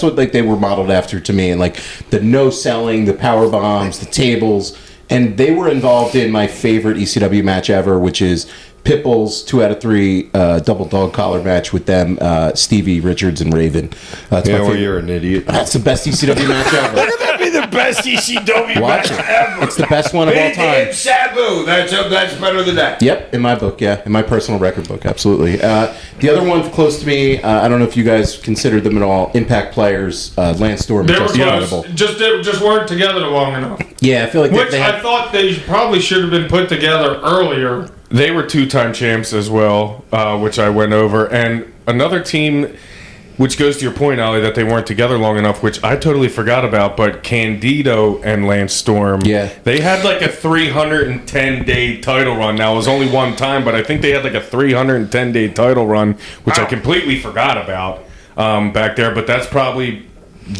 what like they were modeled after to me, and like the no selling, the power bombs, the tables, and they were involved in my favorite ECW match ever, which is Pitbull's 2 out of 3 double dog collar match with them, Stevie, Richards, and Raven. That's my Yeah, well, favorite. you're an idiot. That's the best ECW match ever. That'd be the best ECW Watch match it. ever. It's the best one of all Big time. Him Sabu. That's better than that. Yep, in my book, yeah, in my personal record book, absolutely. The other one close to me, I don't know if you guys considered them at all. Impact players, Lance Storm, They were Justin close. Credible. Just weren't together long enough. Yeah, I feel like Which they had, I thought they probably should have been put together earlier. They were 2-time champs as well, which I went over. And another team, which goes to your point, Ollie, that they weren't together long enough, which I totally forgot about, but Candido and Lance Storm, Yeah. they had like a 310-day title run. Now, it was only one time, but I think they had like a 310-day title run, which I completely forgot about back there. But that's probably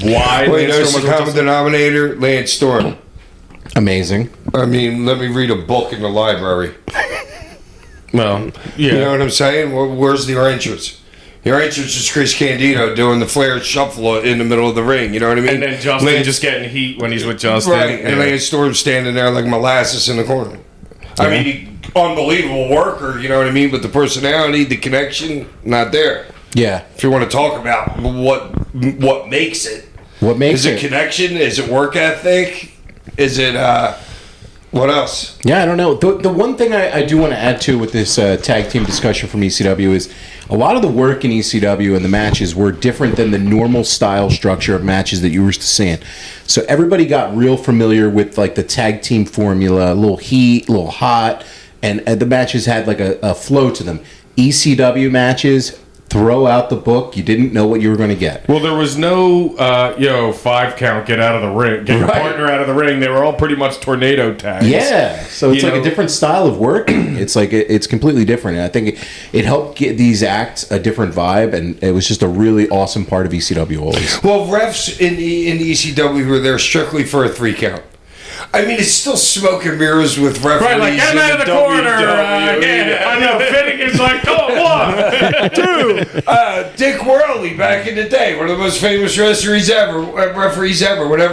why Wait, Lance there's Storm the was common denominator, Lance Storm. amazing. I mean, let me read a book in the library. Well, yeah. You know what I'm saying? Where's your entrance? Your entrance is Chris Candido doing the Flair shuffle in the middle of the ring. You know what I mean? And then Justin Lance- just getting heat when he's with Justin. right, and Lance Storm standing there like molasses in the corner. I mean, unbelievable worker. You know what I mean? But the personality, the connection, not there. Yeah. If you want to talk about what makes it, What makes is it connection? Is it work ethic? Is it what else? Yeah, I don't know. The one thing I do want to add to with this tag team discussion from ECW is a lot of the work in ECW and the matches were different than the normal style structure of matches that you were used to seeing. So everybody got real familiar with like the tag team formula, a little heat, a little hot, and the matches had like a flow to them. ECW matches, throw out the book. You didn't know what you were going to get. Well, there was no, 5 count, get out of the ring, get your Right. partner out of the ring. They were all pretty much tornado tags. Yeah, so it's You like know- a different style of working. It's like it's completely different, and I think it helped get these acts a different vibe, and it was just a really awesome part of ECW always. Well, refs in the ECW were there strictly for a 3 count. I mean, it's still smoke and mirrors with referees. Right, like, get him in out of the corner. I know, Finnegan's like, oh, 1, 2. Dick Worley back in the day, one of the most famous referees ever. Whenever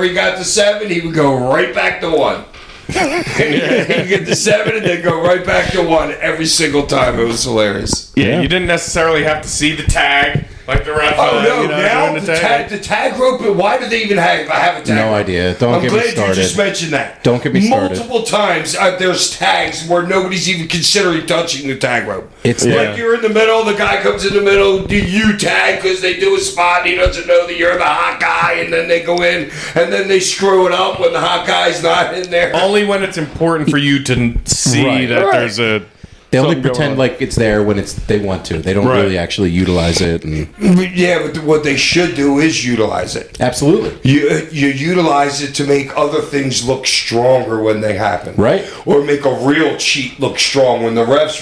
he got to 7, he would go right back to 1. He'd get to 7 and then go right back to 1 every single time. It was hilarious. Yeah, you didn't necessarily have to see the tag like the ref. Oh no! Now doing the tag rope. Why do they even have a tag? No rope? idea. Don't I'm get me glad started. you just mentioned that. Don't get me started. Multiple times there's tags where nobody's even considering touching the tag rope. It's Like you're in the middle, the guy comes in the middle, do you tag because they do a spot and he doesn't know that you're the hot guy, and then they go in and then they screw it up when the hot guy's not in there. Only when it's important for you to see Right. that Right. there's a. they only something going pretend on. like it's there when they want to. They don't Right. really actually utilize it. And Yeah, but what they should do is utilize it. absolutely. You utilize it to make other things look stronger when they happen. Right. Or make a real cheat look strong. When the refs...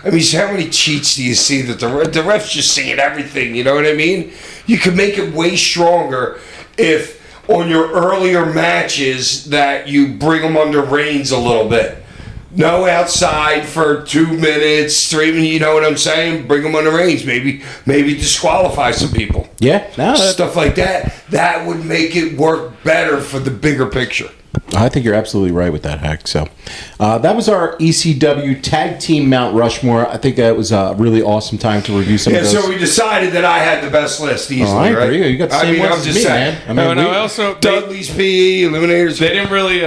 I mean, how many cheats do you see that the refs just seeing everything, you know what I mean? You could make it way stronger if on your earlier matches that you bring them under reins a little bit. No outside for 2 minutes, 3 minutes, you know what I'm saying? Bring them under reins. Maybe disqualify some people. Yeah. No, Stuff like that. That would make it work better for the bigger picture. I think you're absolutely right with that, Hack. So that was our ECW Tag Team Mount Rushmore. I think that was a really awesome time to review some Yeah, of those. so we decided that I had the best list easily, I agree. right? You got the same ones I'm as just me, saying. man. I mean, No, we- I also Dudley's PE, Eliminators. they didn't really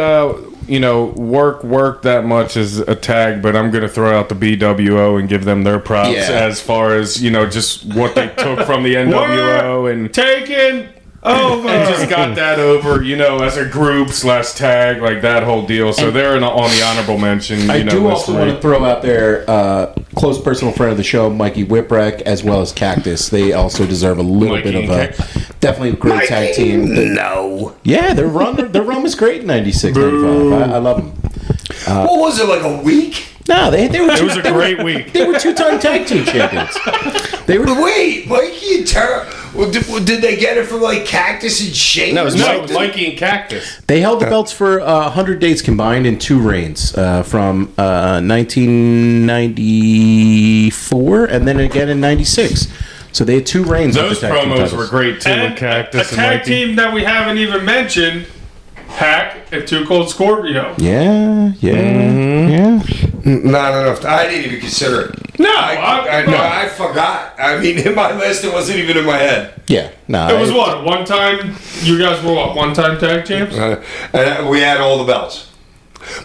work that much as a tag, but I'm gonna throw out the BWO and give them their props Yeah. as far as just what they took from the NWO and Taken over. and just got that over, as a group / tag, like that whole deal. So they're on the honorable mention. I do list also for want me. to throw out there close personal friend of the show, Mikey Whipwreck, as well as Cactus. They also deserve a little Mikey bit of and a definitely a great tag team. No. Yeah, their run was great in 96, 95. I love them. What was it, like a week? No, they were. It was a great week. They were 2-time tag team champions. They were. Wait, Mikey and Tara. Well, did they get it from like Cactus and Shane? No, it was or something? Mikey and Cactus. They held the belts for 100 days combined in 2 reigns from 1994 and then again in 96. So they had 2 reigns. with Those the tag team promos titles. were great too. And with Cactus a and tag Mikey. team that we haven't even mentioned, Hack and Too Cold Scorpio. Yeah. Not enough. I didn't even consider it. No, I forgot. I mean, in my list, it wasn't even in my head. Yeah, no. It was what, one time? You guys were what, one-time tag champs? And we had all the belts.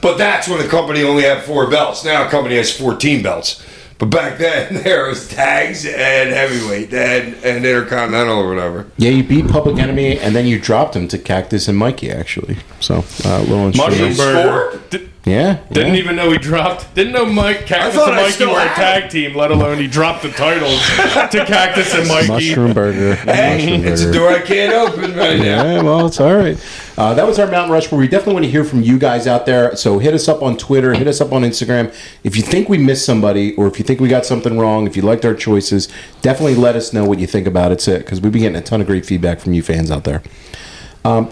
But that's when the company only had 4 belts. Now the company has 14 belts. But back then, there was tags and heavyweight and intercontinental or whatever. Yeah, you beat Public Enemy, and then you dropped him to Cactus and Mikey, actually. So, little Mushroom interesting. Burger. Yeah. Didn't even know he dropped. Didn't know Cactus thought and I Mikey still were a had tag team, let alone he dropped the titles to Cactus and Mikey. Mushroom Burger. Hey, Mushroom it's a Burger. door I can't open right now. Yeah, well, it's all right. That was our Mount Rushmore. We definitely want to hear from you guys out there. So hit us up on Twitter, hit us up on Instagram. If you think we missed somebody, or if you think we got something wrong, if you liked our choices, definitely let us know what you think about it, because we've been getting a ton of great feedback from you fans out there.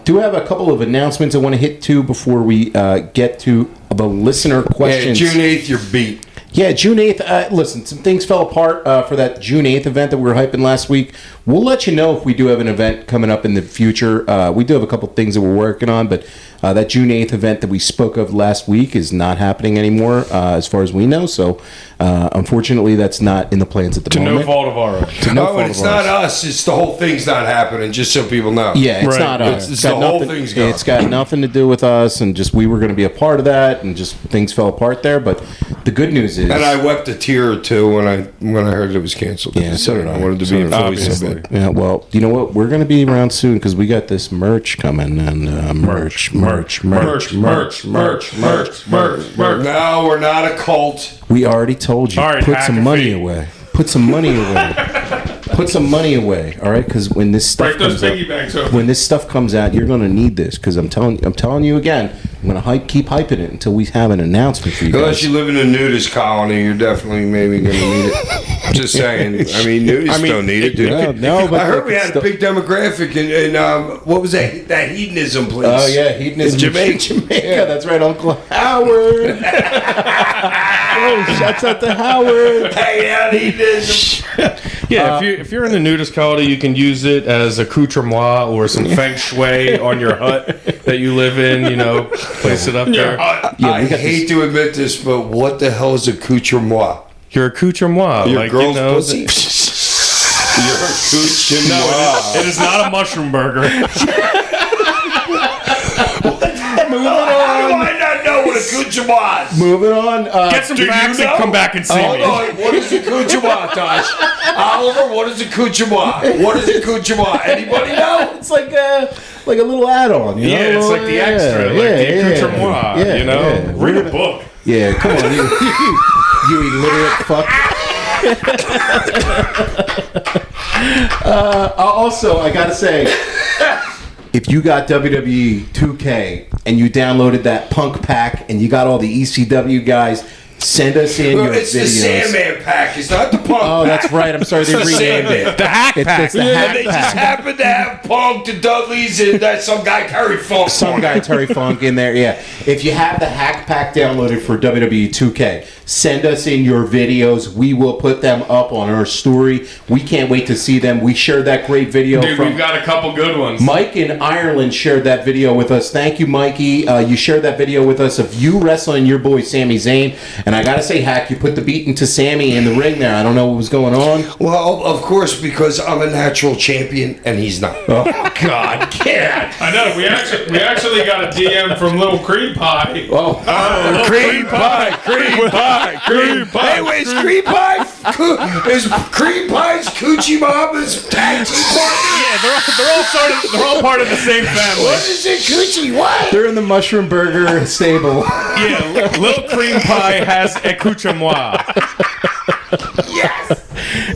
Do have a couple of announcements I want to hit to before we get to the listener Yeah, questions. June 8th, you're beat. Yeah, June 8th. Listen, some things fell apart for that June 8th event that we were hyping last week. We'll let you know if we do have an event coming up in the future. We do have a couple things that we're working on, but that June 8th event that we spoke of last week is not happening anymore as far as we know. So, unfortunately, that's not in the plans at the To moment. no fault of our own. To no Oh, fault and it's of not ours. us. It's the whole thing's not happening, just so people know. Yeah, it's Right. not us. It's got the whole nothing- thing's gone. It's got nothing to do with us, and just we were going to be a part of that, and just things fell apart there. But the good news is, And I wept a tear or two when I heard it was canceled. Yeah, so did I. wanted to So be in did I. Philly so Obviously. bad. yeah, well, you know what? We're going to be around soon because we got this merch coming, and merch. Merch. No, we're not a cult. We already told you. All right, Put hack some a money fee. away. Put some money away. Put some money away. All right, because when this stuff Break those comes out, piggy banks open. when this stuff comes out, you're going to need this. Because I'm telling you again, I'm going to keep hyping it until we have an announcement for you Unless guys. you live in a nudist colony, you're definitely maybe going to need it. Just saying. I mean, nudists don't need it, dude. No, but I heard we it's had a still- big demographic in what was that hedonism place? Oh yeah, hedonism In Jamaica. Jamaica. That's right, Uncle Howard. Oh, shouts out to Howard. Hey, out hedonism. Yeah, if you're in the nudist colony, you can use it as accoutrement or some feng shui on your hut that you live in. You know, place it up there. Yeah, I we got hate to admit this, but what the hell is accoutrement? Your accoutrement, Your like girl's you know, pussy? Your accoutrement. No, it is not a mushroom burger. How do I not know what accoutrement is? Moving on. Get some Do you facts know? and come back and see Hold me. on, what is accoutrement, Tosh? Oliver, what is accoutrement? What is accoutrement? Anybody know? It's like a little add-on. You Yeah, know? it's like the extra, like the accoutrement. Yeah, you know, yeah. read a book. Yeah, come on, you illiterate fuck. Also, I gotta say, if you got WWE 2K and you downloaded that Punk pack and you got all the ECW guys, send us in your It's the videos. Sandman pack. It's not the Punk Oh, pack. that's right. I'm sorry, they It's the renamed Sandman. it. The hack pack. It's the Yeah, hack they just pack. happen to have Punk, the Dudleys, and that some guy Terry Funk. Some guy Terry Funk in there, yeah. If you have the hack pack downloaded for WWE 2K, send us in your videos. We will put them up on our story. We can't wait to see them. We shared that great video Dude, from we've got a couple good ones. Mike in Ireland shared that video with us. Thank you, Mikey. You shared that video with us of you wrestling your boy Sami Zayn. And I gotta say, Hack, you put the beat into Sammy in the ring there. I don't know what was going on. Well, of course, because I'm a natural champion and he's not. Oh God, yeah. I know. We actually got a DM from Little Cream Pie. Oh, Cream pie, cream pie, cream pie. Hey, wait, is cream pie? Is cream pie's coochie mama's tag team partner? Yeah, they're all part of the same family. What is it, coochie? What? they're in the Mushroom Burger stable. Yeah, Little Cream Pie has accoutrement.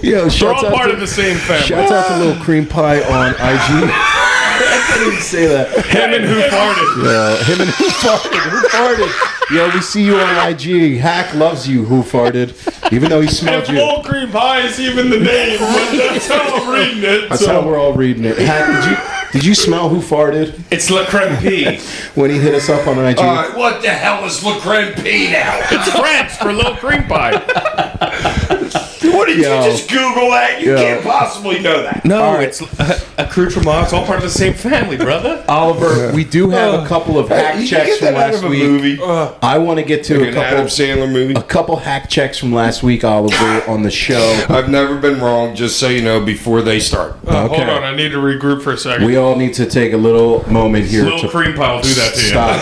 Yo, They're shouts all out part to- of the same family. Shouts out to Little Cream Pie on IG. I can't even say that. Him and who farted. Him and Who Farted. Who Farted? Yo, we see you on IG. Hack loves you, Who Farted. Even though he smelled If you. Little Cream Pie is even the name, but that's how I'm reading it. That's how we're all reading it. Hack, did you smell Who Farted It's Le Creme P. when he hit us up on IG? All right, what the hell is Le Creme P now? It's French for Little Cream Pie. What did you just Google that? You can't possibly know that. No, it's accoutrement. It's all part of the same family, brother. Oliver, we do have a couple of hack You checks get from that out last of a week. movie. I want to get to Like an Adam Sandler movie. a couple hack checks from last week, Oliver, on the show. I've never been wrong, just so you know, before they start. Hold on, I need to regroup for a second. We all need to take a little moment here Little to cream pie will do that to you. stop.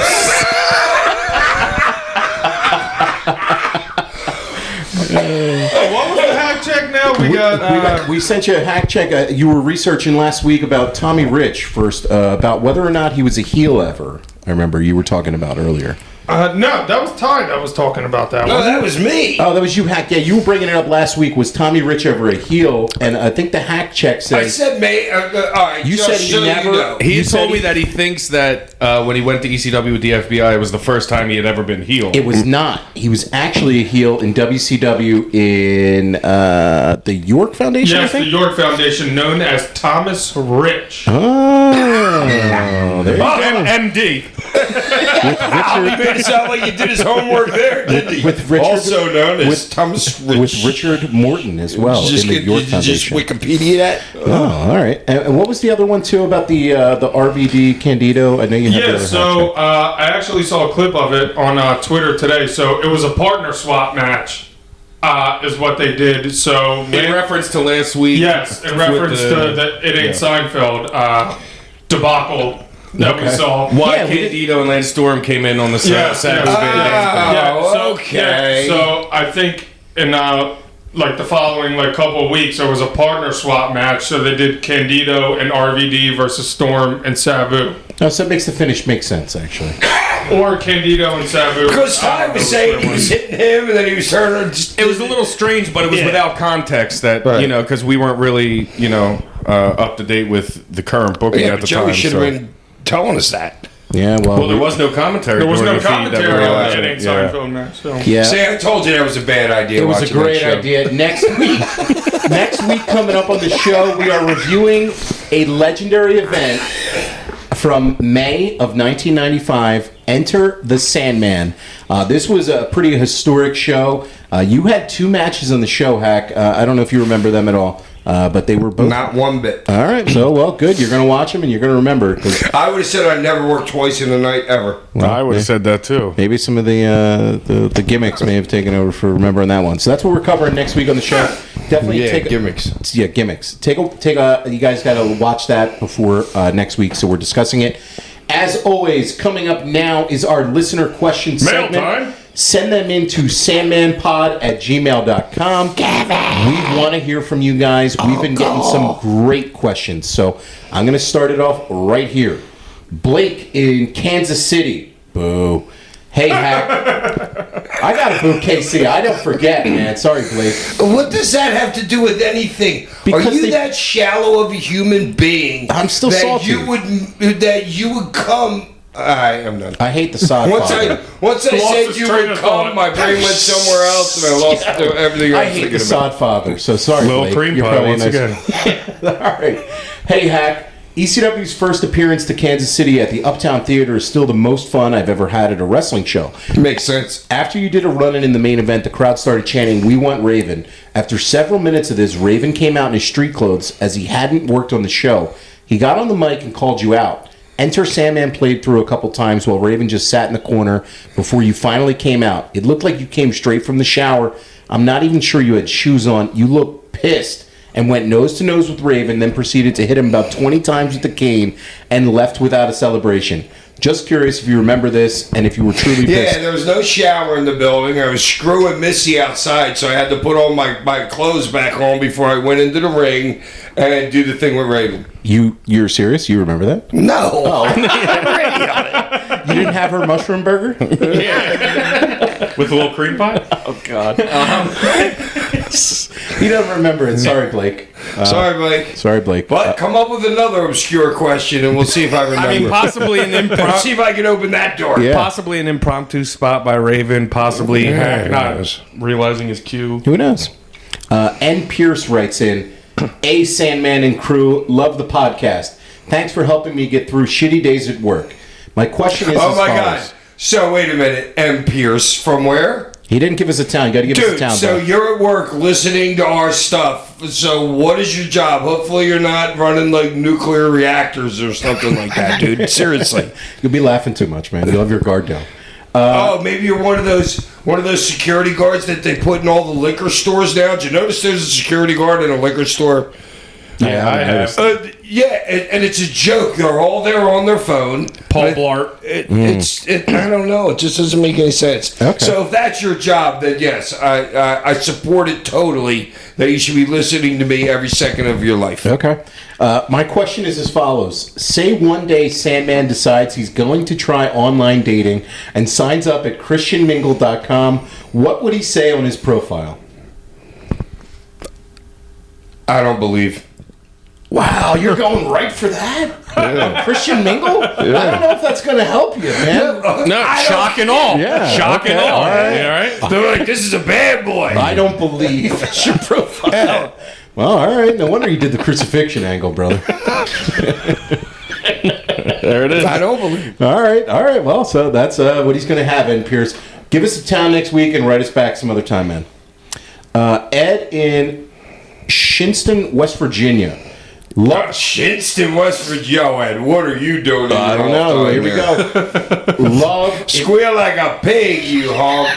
What was the hack check now? We sent you a hack check. You were researching last week about Tommy Rich first, about whether or not he was a heel ever. I remember you were talking about earlier. No, that was Ty that was talking about that No, one. that was me. Oh, that was you, Hack. Yeah, you were bringing it up last week. Was Tommy Rich ever a heel? And I think the hack check says... I said, mate, all right, You just said he so never- You know. He You said told me he- that he thinks that when he went to ECW with the FBI, it was the first time he had ever been healed. It was not. He was actually a heel in WCW in the York Foundation, I Yes, the think? York Foundation, known as Thomas Rich. Oh, there you go. MD. He made it sound like he did his homework there, didn't he? With Richard- also known as with- Thomas Rich. With Richard Morton as well Just in the get, York did you just Foundation. Wikipedia that? Oh, all right. And what was the other one too about the RVD Candido? I know you have the Yeah, other so I actually saw a clip of it on Twitter today. So it was a partner swap match, is what they did. So In reference to last week. yes, in with reference to the It Ain't Seinfeld debacle that we saw. Why Yeah, we did- Candido and Lance Storm came in on the Yeah, Saturday. yeah. okay. So I think in like the following couple of weeks there was a partner swap match. So they did Candido and RVD versus Storm and Sabu, No, so that makes the finish make sense, actually. or Candido and Sabu. Because Ty was saying he was hitting him, and then he was turning. It was a little strange, but it was Yeah. without context that, Right. because we weren't really, up to date with the current booking Yeah, at but the Joey time. should so- have been telling us that. Yeah, Well, there was no commentary. There was during no the feed that commentary we were on the watching. It Ain't Yeah. Seinfeld match. So. Yeah. See, I told you that was a bad idea. It was a watching that great show. idea. Next week, coming up on the show, we are reviewing a legendary event from May of 1995. Enter the Sandman. This was a pretty historic show. You had two matches on the show, Hack. I don't know if you remember them at all, but they were both. Not one bit. All right, so well, good. You're going to watch them and you're going to remember. 'Cause I would have said I'd never worked twice in a night ever. I would have said that too. maybe some of the gimmicks may have taken over for remembering that one. So that's what we're covering next week on the show. Definitely Yeah, take gimmicks. Yeah, gimmicks. Take a. You guys got to watch that before next week. So we're discussing it. As always, coming up now is our listener question Mail segment. time. Send them into sandmanpod@gmail.com. We want to hear from you guys. We've been getting some great questions. So I'm going to start it off right here. Blake in Kansas City. Boo. Hey, Hack. I got to boo KC. I don't forget, man. Sorry, Blake. What does that have to do with anything? Because Are you they- that shallow of a human being? I'm still that salty. You would come. I'm done. I hate the sod Once father. I Lost said his you train would of come, thought. my brain went somewhere else, and I lost everything I I was hate thinking the about. sod father. So sorry, Little Blake. cream You're pie probably once a nice- again. All right. Hey, Hack. ECW's first appearance to Kansas City at the Uptown Theater is still the most fun I've ever had at a wrestling show. Makes sense. After you did a run-in the main event, the crowd started chanting, "We want Raven." After several minutes of this, Raven came out in his street clothes as he hadn't worked on the show. He got on the mic and called you out. Enter Sandman played through a couple times while Raven just sat in the corner before you finally came out. It looked like you came straight from the shower. I'm not even sure you had shoes on. You looked pissed and went nose to nose with Raven, then proceeded to hit him about 20 times with the cane and left without a celebration. Just curious if you remember this and if you were truly pissed. Yeah, there was no shower in the building. I was screwing Missy outside, so I had to put all my clothes back on before I went into the ring and do the thing with Raven. You're serious? You remember that? No. You didn't have her mushroom burger? With a little cream pie? Oh, God. You don't remember it. Sorry, Blake. Sorry, Blake. Sorry, Blake. But come up with another obscure question, and we'll see if I remember. I mean, possibly an Let's impromptu. see if I can open that door. Yeah. Possibly an impromptu spot by Raven. Possibly Hack not realizing his cue. Who knows? N. Pierce writes in, "A Sandman and crew, love the podcast. Thanks for helping me get through shitty days at work. My question is Oh as my follows." God. So wait a minute. M. Pierce from where? He didn't give us a town. You got to give us a Dude, town. so bro. you're at work listening to our stuff. So what is your job? Hopefully you're not running like nuclear reactors or something like that, dude. Seriously. You'll be laughing too much, man. You'll have your guard down. Oh, maybe you're one of those security guards that they put in all the liquor stores now. Did you notice there's a security guard in a liquor store? Yeah, I have. Yeah, and it's a joke. They're all there on their phone. Paul But Blart. I don't know. It just doesn't make any sense. Okay. So if that's your job, then yes, I support it totally. That you should be listening to me every second of your life. Okay. My question is as follows. Say one day Sandman decides he's going to try online dating and signs up at christianmingle.com. What would he say on his profile? I don't believe. Wow, you're going right for that? Christian Mingle? I don't know if that's going to help you, man. No, shock and all. Yeah, Shock and okay, all. all right. Yeah, all right. They're like, this is a bad boy. I don't believe that's your profile. Well, all right. No wonder you did the crucifixion angle, brother. There it is. I don't believe. All right. Well, so that's what he's going to have, Ed Pierce. Give us a town next week and write us back some other time, man. Ed in Shinston, West Virginia. Shinston, West Virginia. Yo, Ed, what are you doing? I don't know. Here we go. Love. Squeal like a pig, you honk.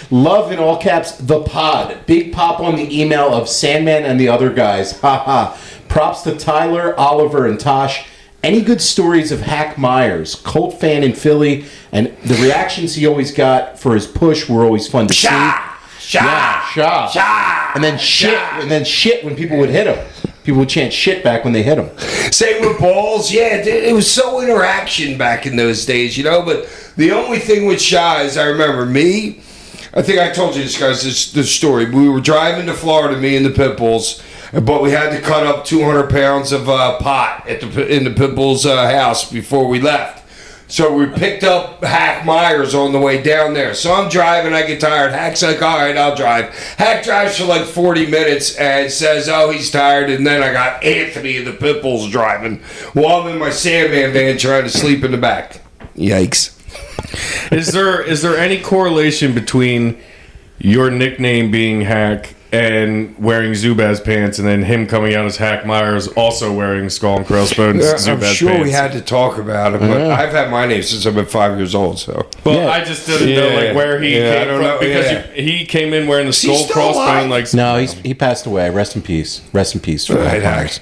Love in all caps, the pod. Big pop on the email of Sandman and the other guys. Haha. Props to Tyler, Oliver, and Tosh. Any good stories of Hack Myers, cult fan in Philly, and the reactions he always got for his push were always fun to see. Sha. And then shit when people would hit him. People would chant shit back when they hit him. Same with balls. Yeah, it was so interaction back in those days, you know. But the only thing with Shy is I remember me. I think I told you this, guys, this story. We were driving to Florida, me and the Pitbulls, but we had to cut up 200 pounds of pot in the Pitbull's house before we left. So we picked up Hack Myers on the way down there. So I'm driving, I get tired. Hack's like, all right, I'll drive. Hack drives for like 40 minutes and says, oh, he's tired. And then I got Anthony and the Pitbulls driving while I'm in my Sandman van trying to sleep in the back. Yikes. Is there any correlation between your nickname being Hack and wearing Zubaz pants, and then him coming out as Hack Myers also wearing Skull and Crossbones Zubaz I'm sure pants? we had to talk about it, but I've had my name since I've been 5 years old. So Well, I just didn't know like where he I came don't from know, because he came in wearing the he Skull still Crossbone alive? like No, he passed away. Rest in peace. Rest in peace. For Right, Hack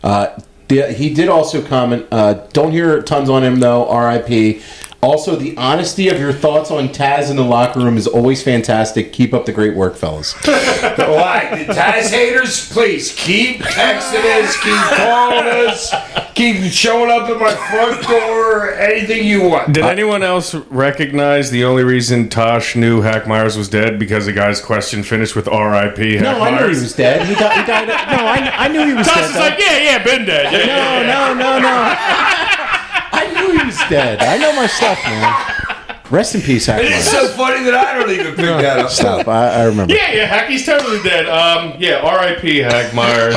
Myers. He did also comment, don't hear tons on him though, RIP. Also, the honesty of your thoughts on Taz in the locker room is always fantastic. Keep up the great work, fellas. Why? The Taz haters, please keep texting us, keep calling us, keep showing up at my front door, anything you want. Did anyone else recognize the only reason Tosh knew Hack Myers was dead because the guy's question finished with R.I.P. Hack No, Myers? I knew he was dead. He died. No, I knew he was Tosh dead. is like, yeah, been dead. Yeah, No. I knew he was dead. I know my stuff, man. Rest in peace, Hack It's Myers. so funny that I don't even pick that up. Stop. I remember. Yeah, Hacky's totally dead. R.I.P. Hack Myers.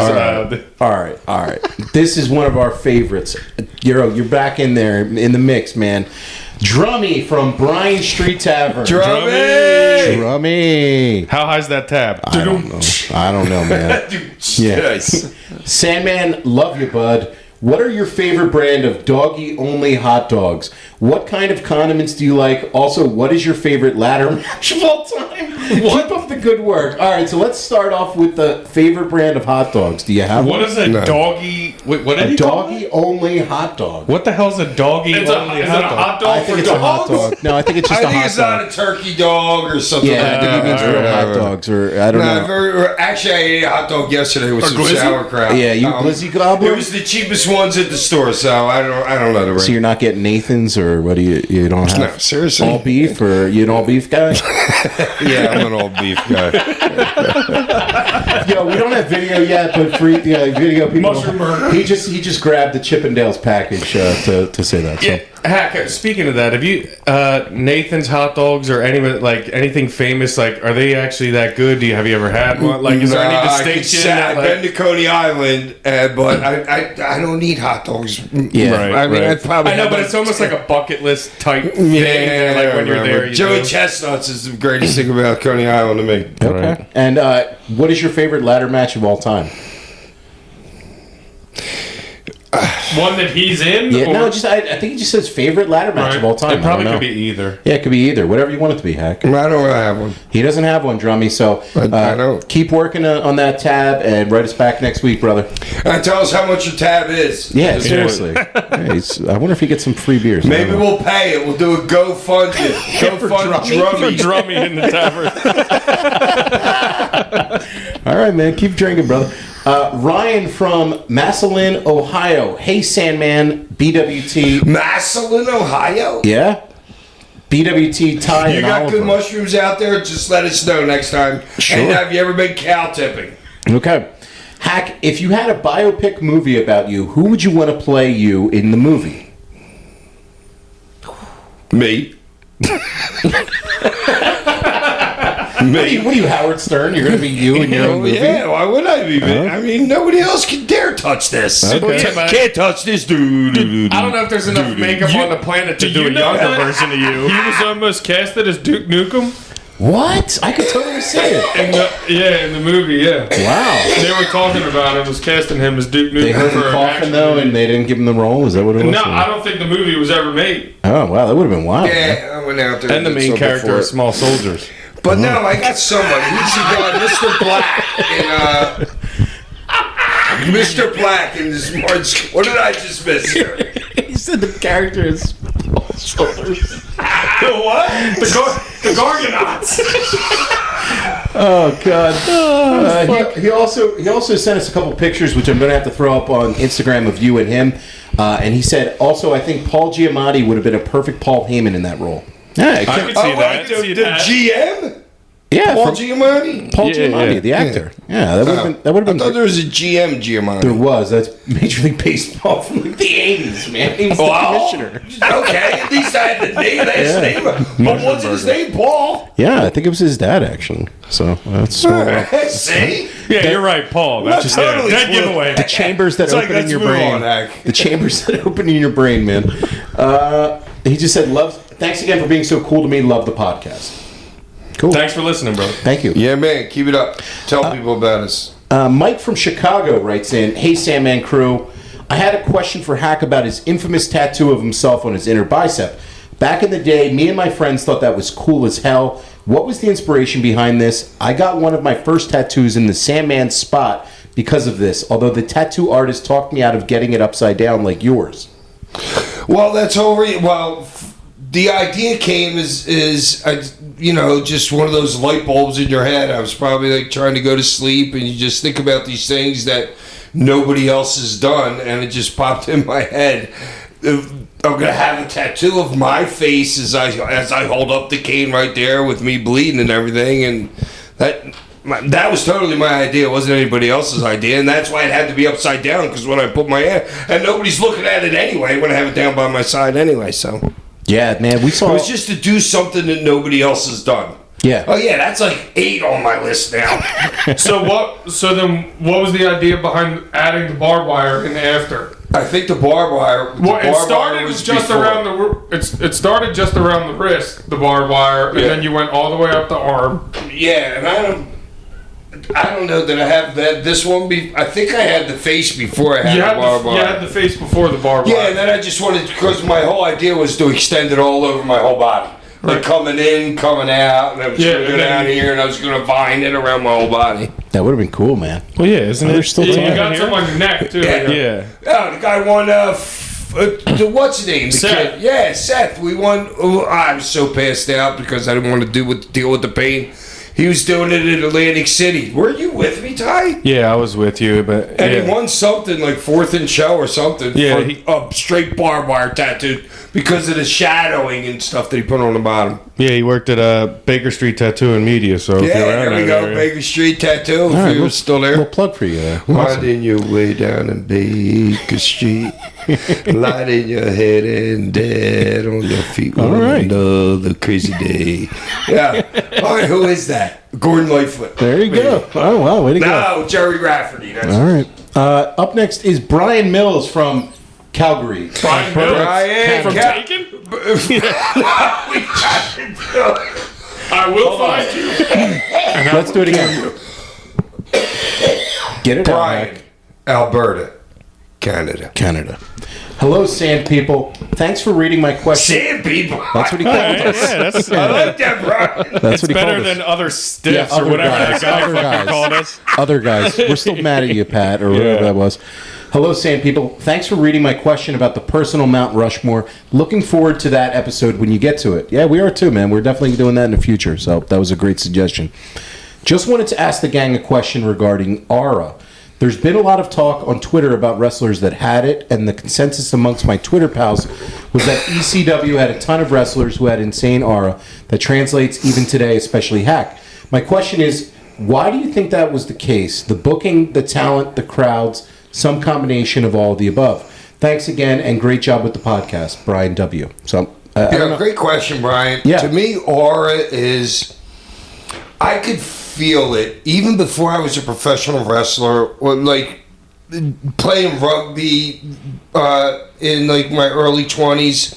All right. This is one of our favorites. You're back in there in the mix, man. Drummy from Bryan Street Tavern. Drummy. How high's that tab? I don't know, man. Yeah. Sandman, love you, bud. What are your favorite brand of doggy-only hot dogs? What kind of condiments do you like? Also, what is your favorite ladder match of all time? Keep up the good work. All right, so let's start off with the favorite brand of hot dogs. Do you have What one? is a doggy? Wait, what did A he call it? doggy-only hot dog. What the hell's a doggy Is it only a hot dog? hot dog I think for it's a hot dogs? dog. No, I think it's just I a think hot it's dog. not a turkey dog or something. Yeah, I think he means real hot dogs, or I don't know. Actually, I ate a hot dog yesterday with some glizzy? sauerkraut. Yeah, you glizzy gobbler? It was the cheapest ones at the store, so I don't know the rate. So you're not getting Nathan's, or what do you don't have? No, seriously. All beef, or you an all beef guy? Yeah, I'm an all beef guy. Yo, we don't have video yet, but for video people, Mushroom burger. he just grabbed the Chippendales package to say that. So. Yeah. Hack, speaking of that, have you Nathan's hot dogs or anything famous? Like, are they actually that good? Have you ever had one? Like, is there any distinction? I've been to Coney Island, but I don't eat hot dogs. Yeah, Right, I mean, right. probably. I know, but it's almost like a bucket list type thing. Like when you're there, Joey Chestnuts is the greatest thing about Coney Island to me. Okay. Right. And what is your favorite ladder match of all time? One that he's in? Yeah, or? no, I think he just says favorite ladder match Right. of all time. It probably I don't could know. be either. Yeah, it could be either. Whatever you want it to be, Hack. I don't really have one. He doesn't have one, Drummy. So I don't. keep working on that tab and write us back next week, brother. And tell us how much your tab is. Yeah, seriously. Yeah, I wonder if he gets some free beers. Maybe we'll pay it. We'll do a GoFund. GoFund Drummy in the tavern. All right, man. Keep drinking, brother. Ryan from Massillon, Ohio. Hey, Sandman, BWT. Massillon, Ohio. Yeah? BWT Ty You and got Oliver. good mushrooms out there? Just let us know next time. Sure. And have you ever been cow tipping? Okay. Hack, if you had a biopic movie about you, who would you want to play you in the movie? Me. What are you, Howard Stern? You're going to be you in your own movie? Yeah, why would I be? I mean, nobody else can dare touch this. Okay. Can't touch this, dude. I don't know if there's enough makeup on the planet to do a know younger that? version of you. He was almost casted as Duke Nukem What? I could totally see it. in the movie. Yeah, Wow. they were talking about it. Was casting him as Duke Nukem They heard for him an coughing, action though, movie. and they didn't give him the role? Is that what it was? No, I don't think the movie was ever made. Oh, wow. That would have been wild. man. Yeah, I went out there. And the did main something character for is it. Small Soldiers. But no, I got somebody. Who's the guy? Mr. Black in Mr. Black in this March. What did I just miss here? He said the character is shoulders. The what? The Gargonauts. Oh God! He also sent us a couple pictures, which I'm going to have to throw up on Instagram of you and him. And he said also, I think Paul Giamatti would have been a perfect Paul Heyman in that role. Yeah, I could see Oh, that. wait, the GM? yeah, Paul from Giamatti? Paul Yeah, Giamatti, yeah. the actor. Yeah, that would have I been. thought there was a GM Giamatti. There was. That's Major League Baseball from like the '80s, man. He was the commissioner. Okay, at least I had the name, last name. But what's his name? Paul? Yeah, I think it was his dad actually. So that's small world. See? Yeah, you're right, Paul. That's just totally dead cool. giveaway. The chambers that It's like, open in let's your move brain. on, Hank. The chambers that open in your brain, man. He just said, thanks again for being so cool to me. Love the podcast. Cool. Thanks for listening, bro. Thank you. Yeah, man, keep it up. Tell people about us. Mike from Chicago writes in, Hey, Sandman crew. I had a question for Hack about his infamous tattoo of himself on his inner bicep. Back in the day, me and my friends thought that was cool as hell. What was the inspiration behind this? I got one of my first tattoos in the Sandman spot because of this, although the tattoo artist talked me out of getting it upside down like yours. Well, that's already. Well, the idea came is just one of those light bulbs in your head. I was probably like trying to go to sleep, and you just think about these things that nobody else has done, and it just popped in my head. I'm gonna have a tattoo of my face as I hold up the cane right there with me bleeding and everything, and that was totally my idea. It wasn't anybody else's idea, and that's why it had to be upside down, because when I put my hand, and nobody's looking at it anyway when I have it down by my side anyway, so Yeah, man, we saw it was just to do something that nobody else has done. Yeah. Oh yeah, that's like 8 on my list now. So then, what was the idea behind adding the barbed wire in after? I think the barbed wire. Well, it started just around it started just around the wrist, the barbed wire, and Yeah. then you went all the way up the arm. Yeah, and I don't know that I have this one. I think I had the face before I had the barbed wire. You had the face before the barbed Yeah, wire. and then I just wanted, because my whole idea was to extend it all over my whole body. Like coming in, coming out, and I was going to go down here, and I was going to vine it around my whole body. That would have been cool, man. Well, yeah, isn't There's still You time. got some on your neck too. Yeah. Yeah. Oh, the guy won, what's his name? The Seth. kid. Yeah, Seth. We won. Oh, I was so passed out because I didn't want to deal with the pain. He was doing it in Atlantic City. Were you with me, Ty? Yeah, I was with you, but And yeah. he won something like 4th and Show or something Yeah, for a straight barbed wire tattoo because of the shadowing and stuff that he put on the bottom. Yeah, he worked at Baker Street Tattoo and Media. So if Yeah, you're around there we that go. area- Baker Street Tattoo. All right, If you're still there. We'll plug for you there. Why Awesome. didn't you lay down in Baker Street? Light in your head and dead on your feet. All right. Another crazy day. Yeah. All right, who is that? Gordon Lightfoot. There you go. Oh, wow. Way to go. No, Jerry Rafferty. That's All right. Up next is Brian Mills from Calgary. Brian Mills Brian from Cal- Taken? I will find you. Let's do it again. Get it out, Brian, Mac. Alberta, Canada. Canada. Hello, Sand People. Thanks for reading my question. Sand people. That's what he called Yeah, us. that's I like that, Brian. That's it's what he better called us. than other stiffs Yeah, or whatever that guy other fucking guys. called us. Other guys. We're still mad at you, Pat, or whatever Yeah. that was. Hello, Sand People. Thanks for reading my question about the personal Mount Rushmore. Looking forward to that episode when you get to it. Yeah, we are too, man. We're definitely doing that in the future, so that was a great suggestion. Just wanted to ask the gang a question regarding aura. There's been a lot of talk on Twitter about wrestlers that had it, and the consensus amongst my Twitter pals was that ECW had a ton of wrestlers who had insane aura that translates even today, especially Hack. My question is, why do you think that was the case? The booking, the talent, the crowds, some combination of all of the above. Thanks again, and great job with the podcast, Brian W. So, I don't Yeah, know. great question, Brian. Yeah. To me, aura is. I could feel it even before I was a professional wrestler, or like playing rugby in like my early 20s.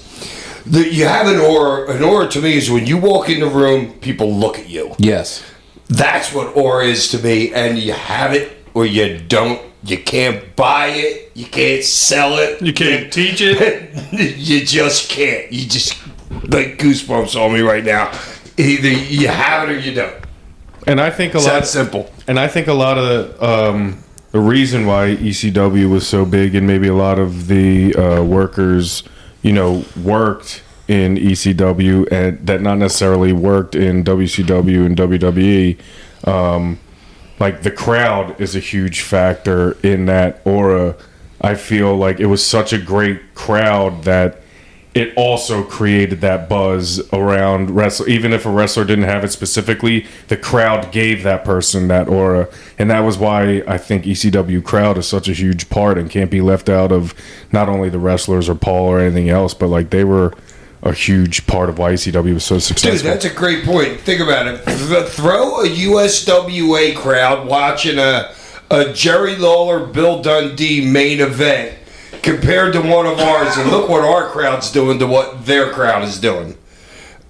You have an aura. An aura to me is when you walk in the room, people look at you. Yes. That's what aura is to me, and you have it or you don't. You can't buy it. You can't sell it. You can't teach it. You just can't. You just like goosebumps on me right now. Either you have it or you don't. And I think a It's lot. that simple. And I think a lot of the reason why ECW was so big, and maybe a lot of the workers, worked in ECW and that not necessarily worked in WCW and WWE. Like the crowd is a huge factor in that aura. I feel like it was such a great crowd that it also created that buzz around wrestler. Even if a wrestler didn't have it specifically, the crowd gave that person that aura. And that was why I think ECW crowd is such a huge part and can't be left out of not only the wrestlers or Paul or anything else, but like they were a huge part of why ECW was so successful. Dude, that's a great point. Think about it. Throw a USWA crowd watching a Jerry Lawler, Bill Dundee main event compared to one of ours, and look what our crowd's doing to what their crowd is doing.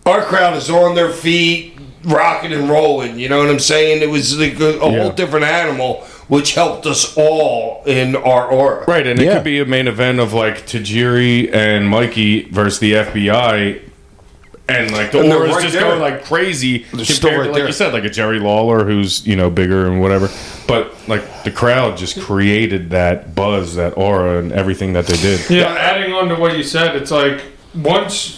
Our crowd is on their feet, rocking and rolling. You know what I'm saying? It was like a whole different animal, which helped us all in our aura. Right, and it Yeah. could be a main event of like Tajiri and Mikey versus the FBI, and like the And they're auras right just there. going like crazy They're compared still to, right like there. you said, like a Jerry Lawler who's bigger and whatever. But like the crowd just created that buzz, that aura, and everything that they did. Yeah, adding on to what you said, it's like once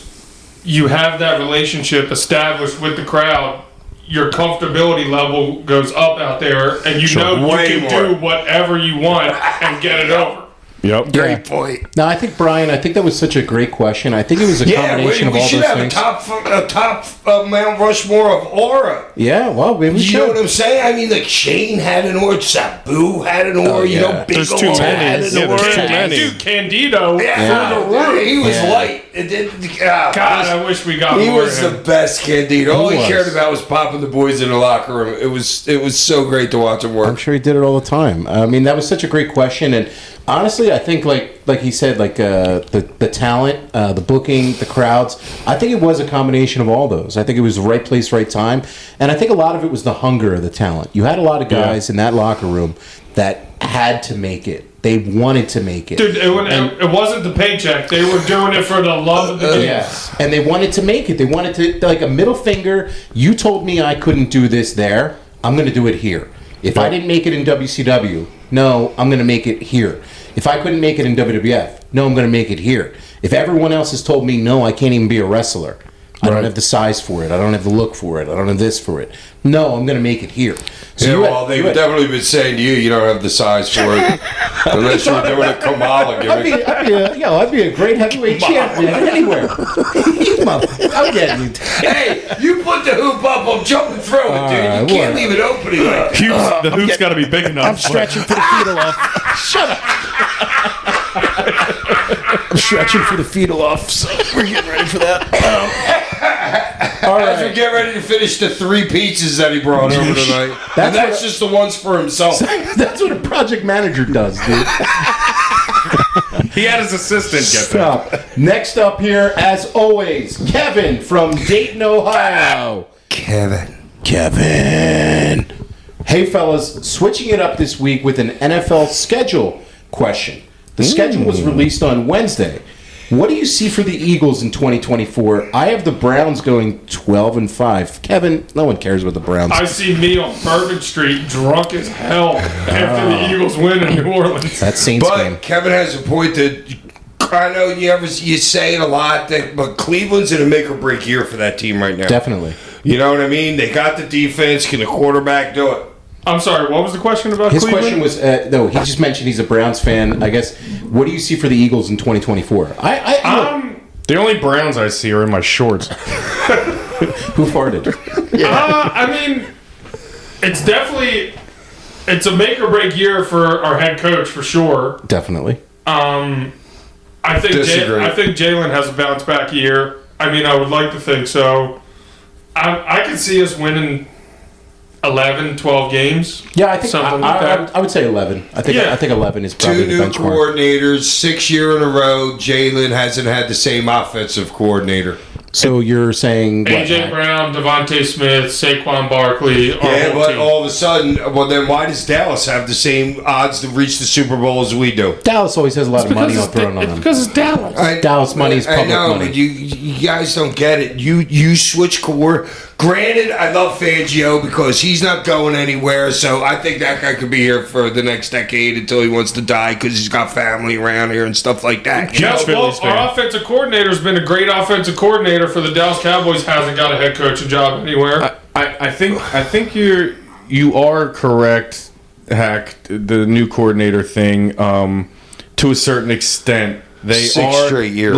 you have that relationship established with the crowd, your comfortability level goes up out there, and you know Way you can more. do whatever you want and get it over. Yep. Great point. Now, I think, Brian, I think that was such a great question. I think it was a Yeah, combination we of all should those have things. a top Mount Rushmore of aura. Yeah, well, maybe we You know what should. I'm saying? I mean, like Shane had an aura, Sabu had an aura, yeah. you know, Big There's too O many. had an Yeah, there's aura. too many. Dude, Candido. Yeah, he was Yeah. light. It didn't, God, I wish we got he more was of the him. best Candido. All he was. cared about was popping the boys in the locker room. It was so great to watch him I'm work. sure he did it all the time. I mean, that was such a great question, and honestly, I think like he said, like the talent, the booking, the crowds. I think it was a combination of all those. I think it was the right place, right time, and I think a lot of it was the hunger of the talent. You had a lot of guys in that locker room that had to make it. They wanted to make it. Dude, it wasn't the paycheck. They were doing it for the love of the game. Yes, and they wanted to make it. They wanted to, like a middle finger. You told me I couldn't do this there. I'm going to do it here. If I didn't make it in WCW, no, I'm going to make it here. If I couldn't make it in WWF, no, I'm going to make it here. If everyone else has told me, no, I can't even be a wrestler, I don't have the size for it. I don't have the look for it. I don't have this for it. No, I'm going to make it here. So Yeah, you well, they've definitely been saying to you, you don't have the size for it. Unless you're doing a Kamala gimmick. I'd be a great heavyweight champion anywhere. I'm getting you. Hey, you put the hoop up, I'm jumping through it, dude. You can't leave it open like that. The hoop's got to be big enough. I'm stretching for the fetal off. Shut up. I'm stretching for the fetal off, so we're getting ready for that. All right. As we get ready to finish the 3 pizzas that he brought over tonight. That's just the ones for himself. That's what a project manager does, dude. He had his assistant get Stop. Next up here, as always, Kevin from Dayton, Ohio. Kevin. Hey, fellas, switching it up this week with an NFL schedule question. The schedule was released on Wednesday. What do you see for the Eagles in 2024? I have the Browns going 12-5. Kevin, no one cares about the Browns. I see me on Bourbon Street drunk as hell after the Eagles win in New Orleans. That Saints game. But Kevin has a point that I know you say it a lot, but Cleveland's in a make or break year for that team right now. Definitely. You know what I mean? They got the defense. Can the quarterback do it? I'm sorry, what was the question about His Cleveland? question was, no, he just mentioned he's a Browns fan. I guess, what do you see for the Eagles in 2024? The only Browns I see are in my shorts. Who farted? I mean, it's a make or break year for our head coach for sure. Definitely. I think Disagree. I think Jalen has a bounce back year. I mean, I would like to think so. I could see us winning 11, 12 games. Yeah, I think something like that. I would say 11. I think 11 is probably 2 the new benchmark. coordinators, 6 year in a row. Jalen hasn't had the same offensive coordinator. So you're saying what? AJ Brown, Devontae Smith, Saquon Barkley. Yeah, but all of a sudden, well, then why does Dallas have the same odds to reach the Super Bowl as we do? Dallas always has a lot of money thrown on It's them. because it's Dallas. Dallas money is public I know, money. but you guys don't get it. You switch core. Granted, I love Fangio because he's not going anywhere, so I think that guy could be here for the next decade until he wants to die because he's got family around here and stuff like that. You know? Our offensive coordinator's been a great offensive coordinator for the Dallas Cowboys. Hasn't got a head coaching job anywhere. I think you are correct, Hack. The new coordinator thing, to a certain extent, they 6 are straight years.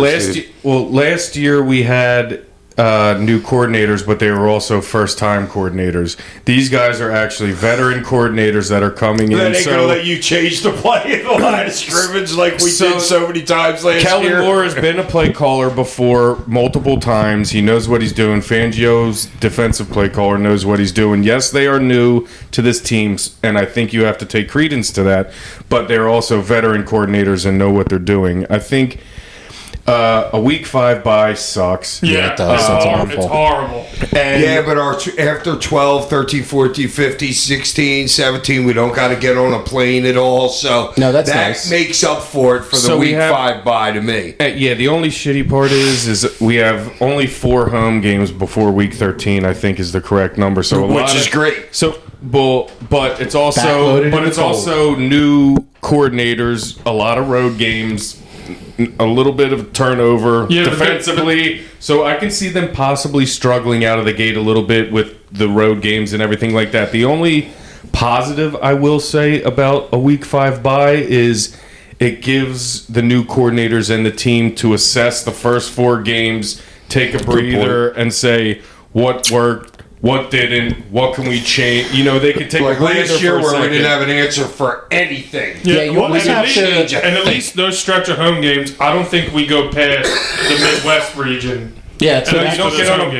Last year we had new coordinators, but they were also first-time coordinators. These guys are actually veteran coordinators that are coming in. Then they're going to let you change the play in the line of scrimmage like we did so many times last Kellen year. Moore has been a play caller before multiple times. He knows what he's doing. Fangio's defensive play caller knows what he's doing. Yes, they are new to this team, and I think you have to take credence to that, but they're also veteran coordinators and know what they're doing. I think a week 5 bye sucks. Yeah, it does. That's awful. It's horrible. And Yeah, but after 12, 13, 14, 15, 16, 17, we don't got to get on a plane at all. So No, that's that nice. makes up for it for the So we week have- 5 bye to me. Yeah, the only shitty part is we have only 4 home games before week 13. I think is the correct number. So Which is great. So, but it's Backloaded in the cold. also new coordinators, a lot of road games, a little bit of turnover Yeah, defensively. So I can see them possibly struggling out of the gate a little bit with the road games and everything like that. The only positive I will say about a week 5 bye is it gives the new coordinators and the team to assess the first 4 games, take a breather, and say what worked, what didn't, what can we change. You know, they can take Like a breather last year for a where we second. didn't have an answer for anything. Yeah, you always have to. And at least those stretch of home games, I don't think we go past the Midwest region. Yeah, so And that's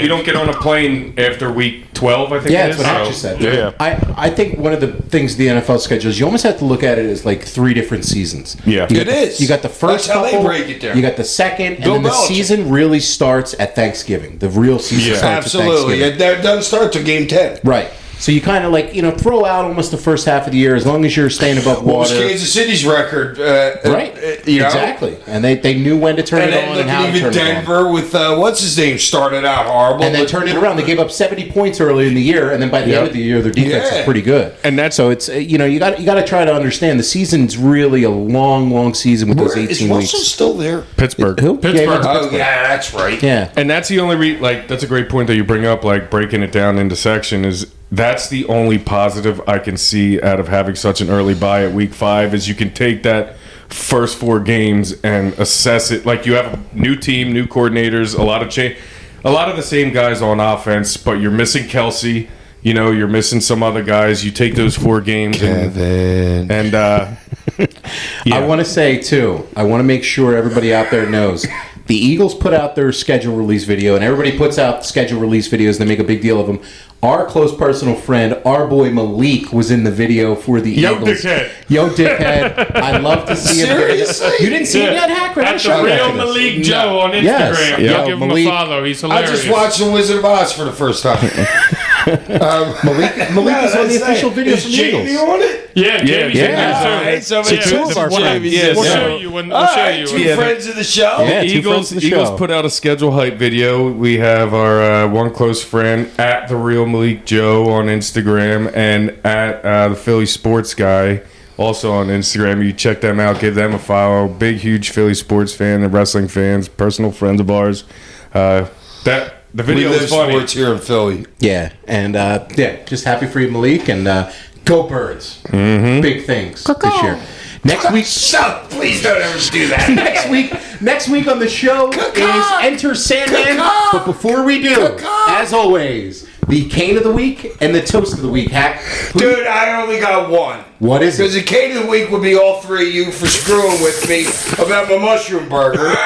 You don't get on a plane after week 12, I think Yeah, it that's is. what Hatch just said. Yeah. I think one of the things the NFL schedule is you almost have to look at it as like 3 different seasons. Yeah. You got It is. You got the first That's how they couple, break it down. You got the second, and Bill then the Belichick. season really starts at Thanksgiving. The real season starts at Absolutely. Thanksgiving. It doesn't start till game 10. Right. So you kind of like, throw out almost the first half of the year as long as you're staying above What was water. Kansas City's record? Right. Exactly. And they knew when to turn And it then on look and how at to even turn it on. Denver with, what's his name, started out horrible. And then but- turned it around. They gave up 70 points early in the year, and then by the end of the year, their defense is pretty good. And that's so it's you got to try to understand the season's really a long season with those 18 Is weeks. Russell still there? Pittsburgh. Who? Pittsburgh. Yeah, he went to Oh, Pittsburgh. yeah, that's right. Yeah. And that's the only that's a great point that you bring up, like breaking it down into section is that's the only positive I can see out of having such an early bye at week 5 is you can take that first 4 games and assess it. Like you have a new team, new coordinators, a lot of the same guys on offense, but you're missing Kelsey. You're missing some other guys. You take those 4 games and I want to say too. I want to make sure everybody out there knows. The Eagles put out their schedule release video, and everybody puts out schedule release videos. They make a big deal of them. Our close personal friend, our boy Malik, was in the video for the Yo, Eagles. dickhead. Yo, dickhead. I'd love to see him. Seriously? You didn't see him yet, Hacker? I At the showed that real to us. Malik Joe on Instagram. Yes. Yo, Yo, give Malik. him a follow. He's I hilarious. just watched The Wizard of Oz for the first time. Malik is on the official video Is from the Jamie Eagles. on it? Yeah, Jamie's in yeah. there, too. Alright, so So it's two of our friends. Yes. We'll Yeah. show you. We'll All show right, you. two friends of the show. Yeah, two Eagles, friends of the Eagles show. put out a schedule hype video. We have our one close friend at the real Malik Joe on Instagram and at the Philly Sports Guy also on Instagram. You check them out, give them a follow. Big, huge Philly sports fan and wrestling fans, personal friends of ours. The We video live was funny. sports here in Philly. Yeah, and just happy for you, Malik, and go Birds. Mm-hmm. Big things this year. Next week, Shut! Please don't ever do that. next week on the show is Enter Sandman. But before we do, as always, the cane of the week and the toast of the week. Hack, Dude, I only got one. what is Because it? the cane of the week would be all 3 of you for screwing with me about my mushroom burger.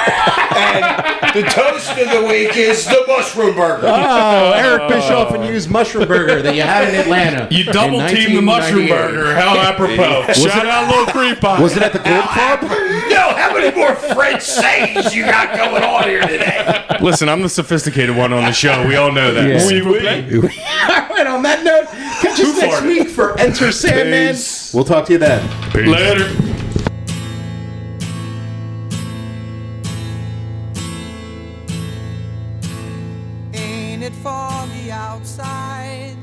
And the toast of the week is the mushroom burger. Oh, Eric Bischoff and used mushroom burger that you had in Atlanta. You double in teamed the mushroom 1998. burger. How apropos. Shout out Little Creep Pie. Was it at the Gold Club? No, how many more French sayings you got going on here today? Listen, I'm the sophisticated one on the show. We all know that. Yeah. S'il vous plaît. All right, on that note, catch us next week for Enter Sandman. Peace. We'll talk to you then. Later. Ain't it foggy outside?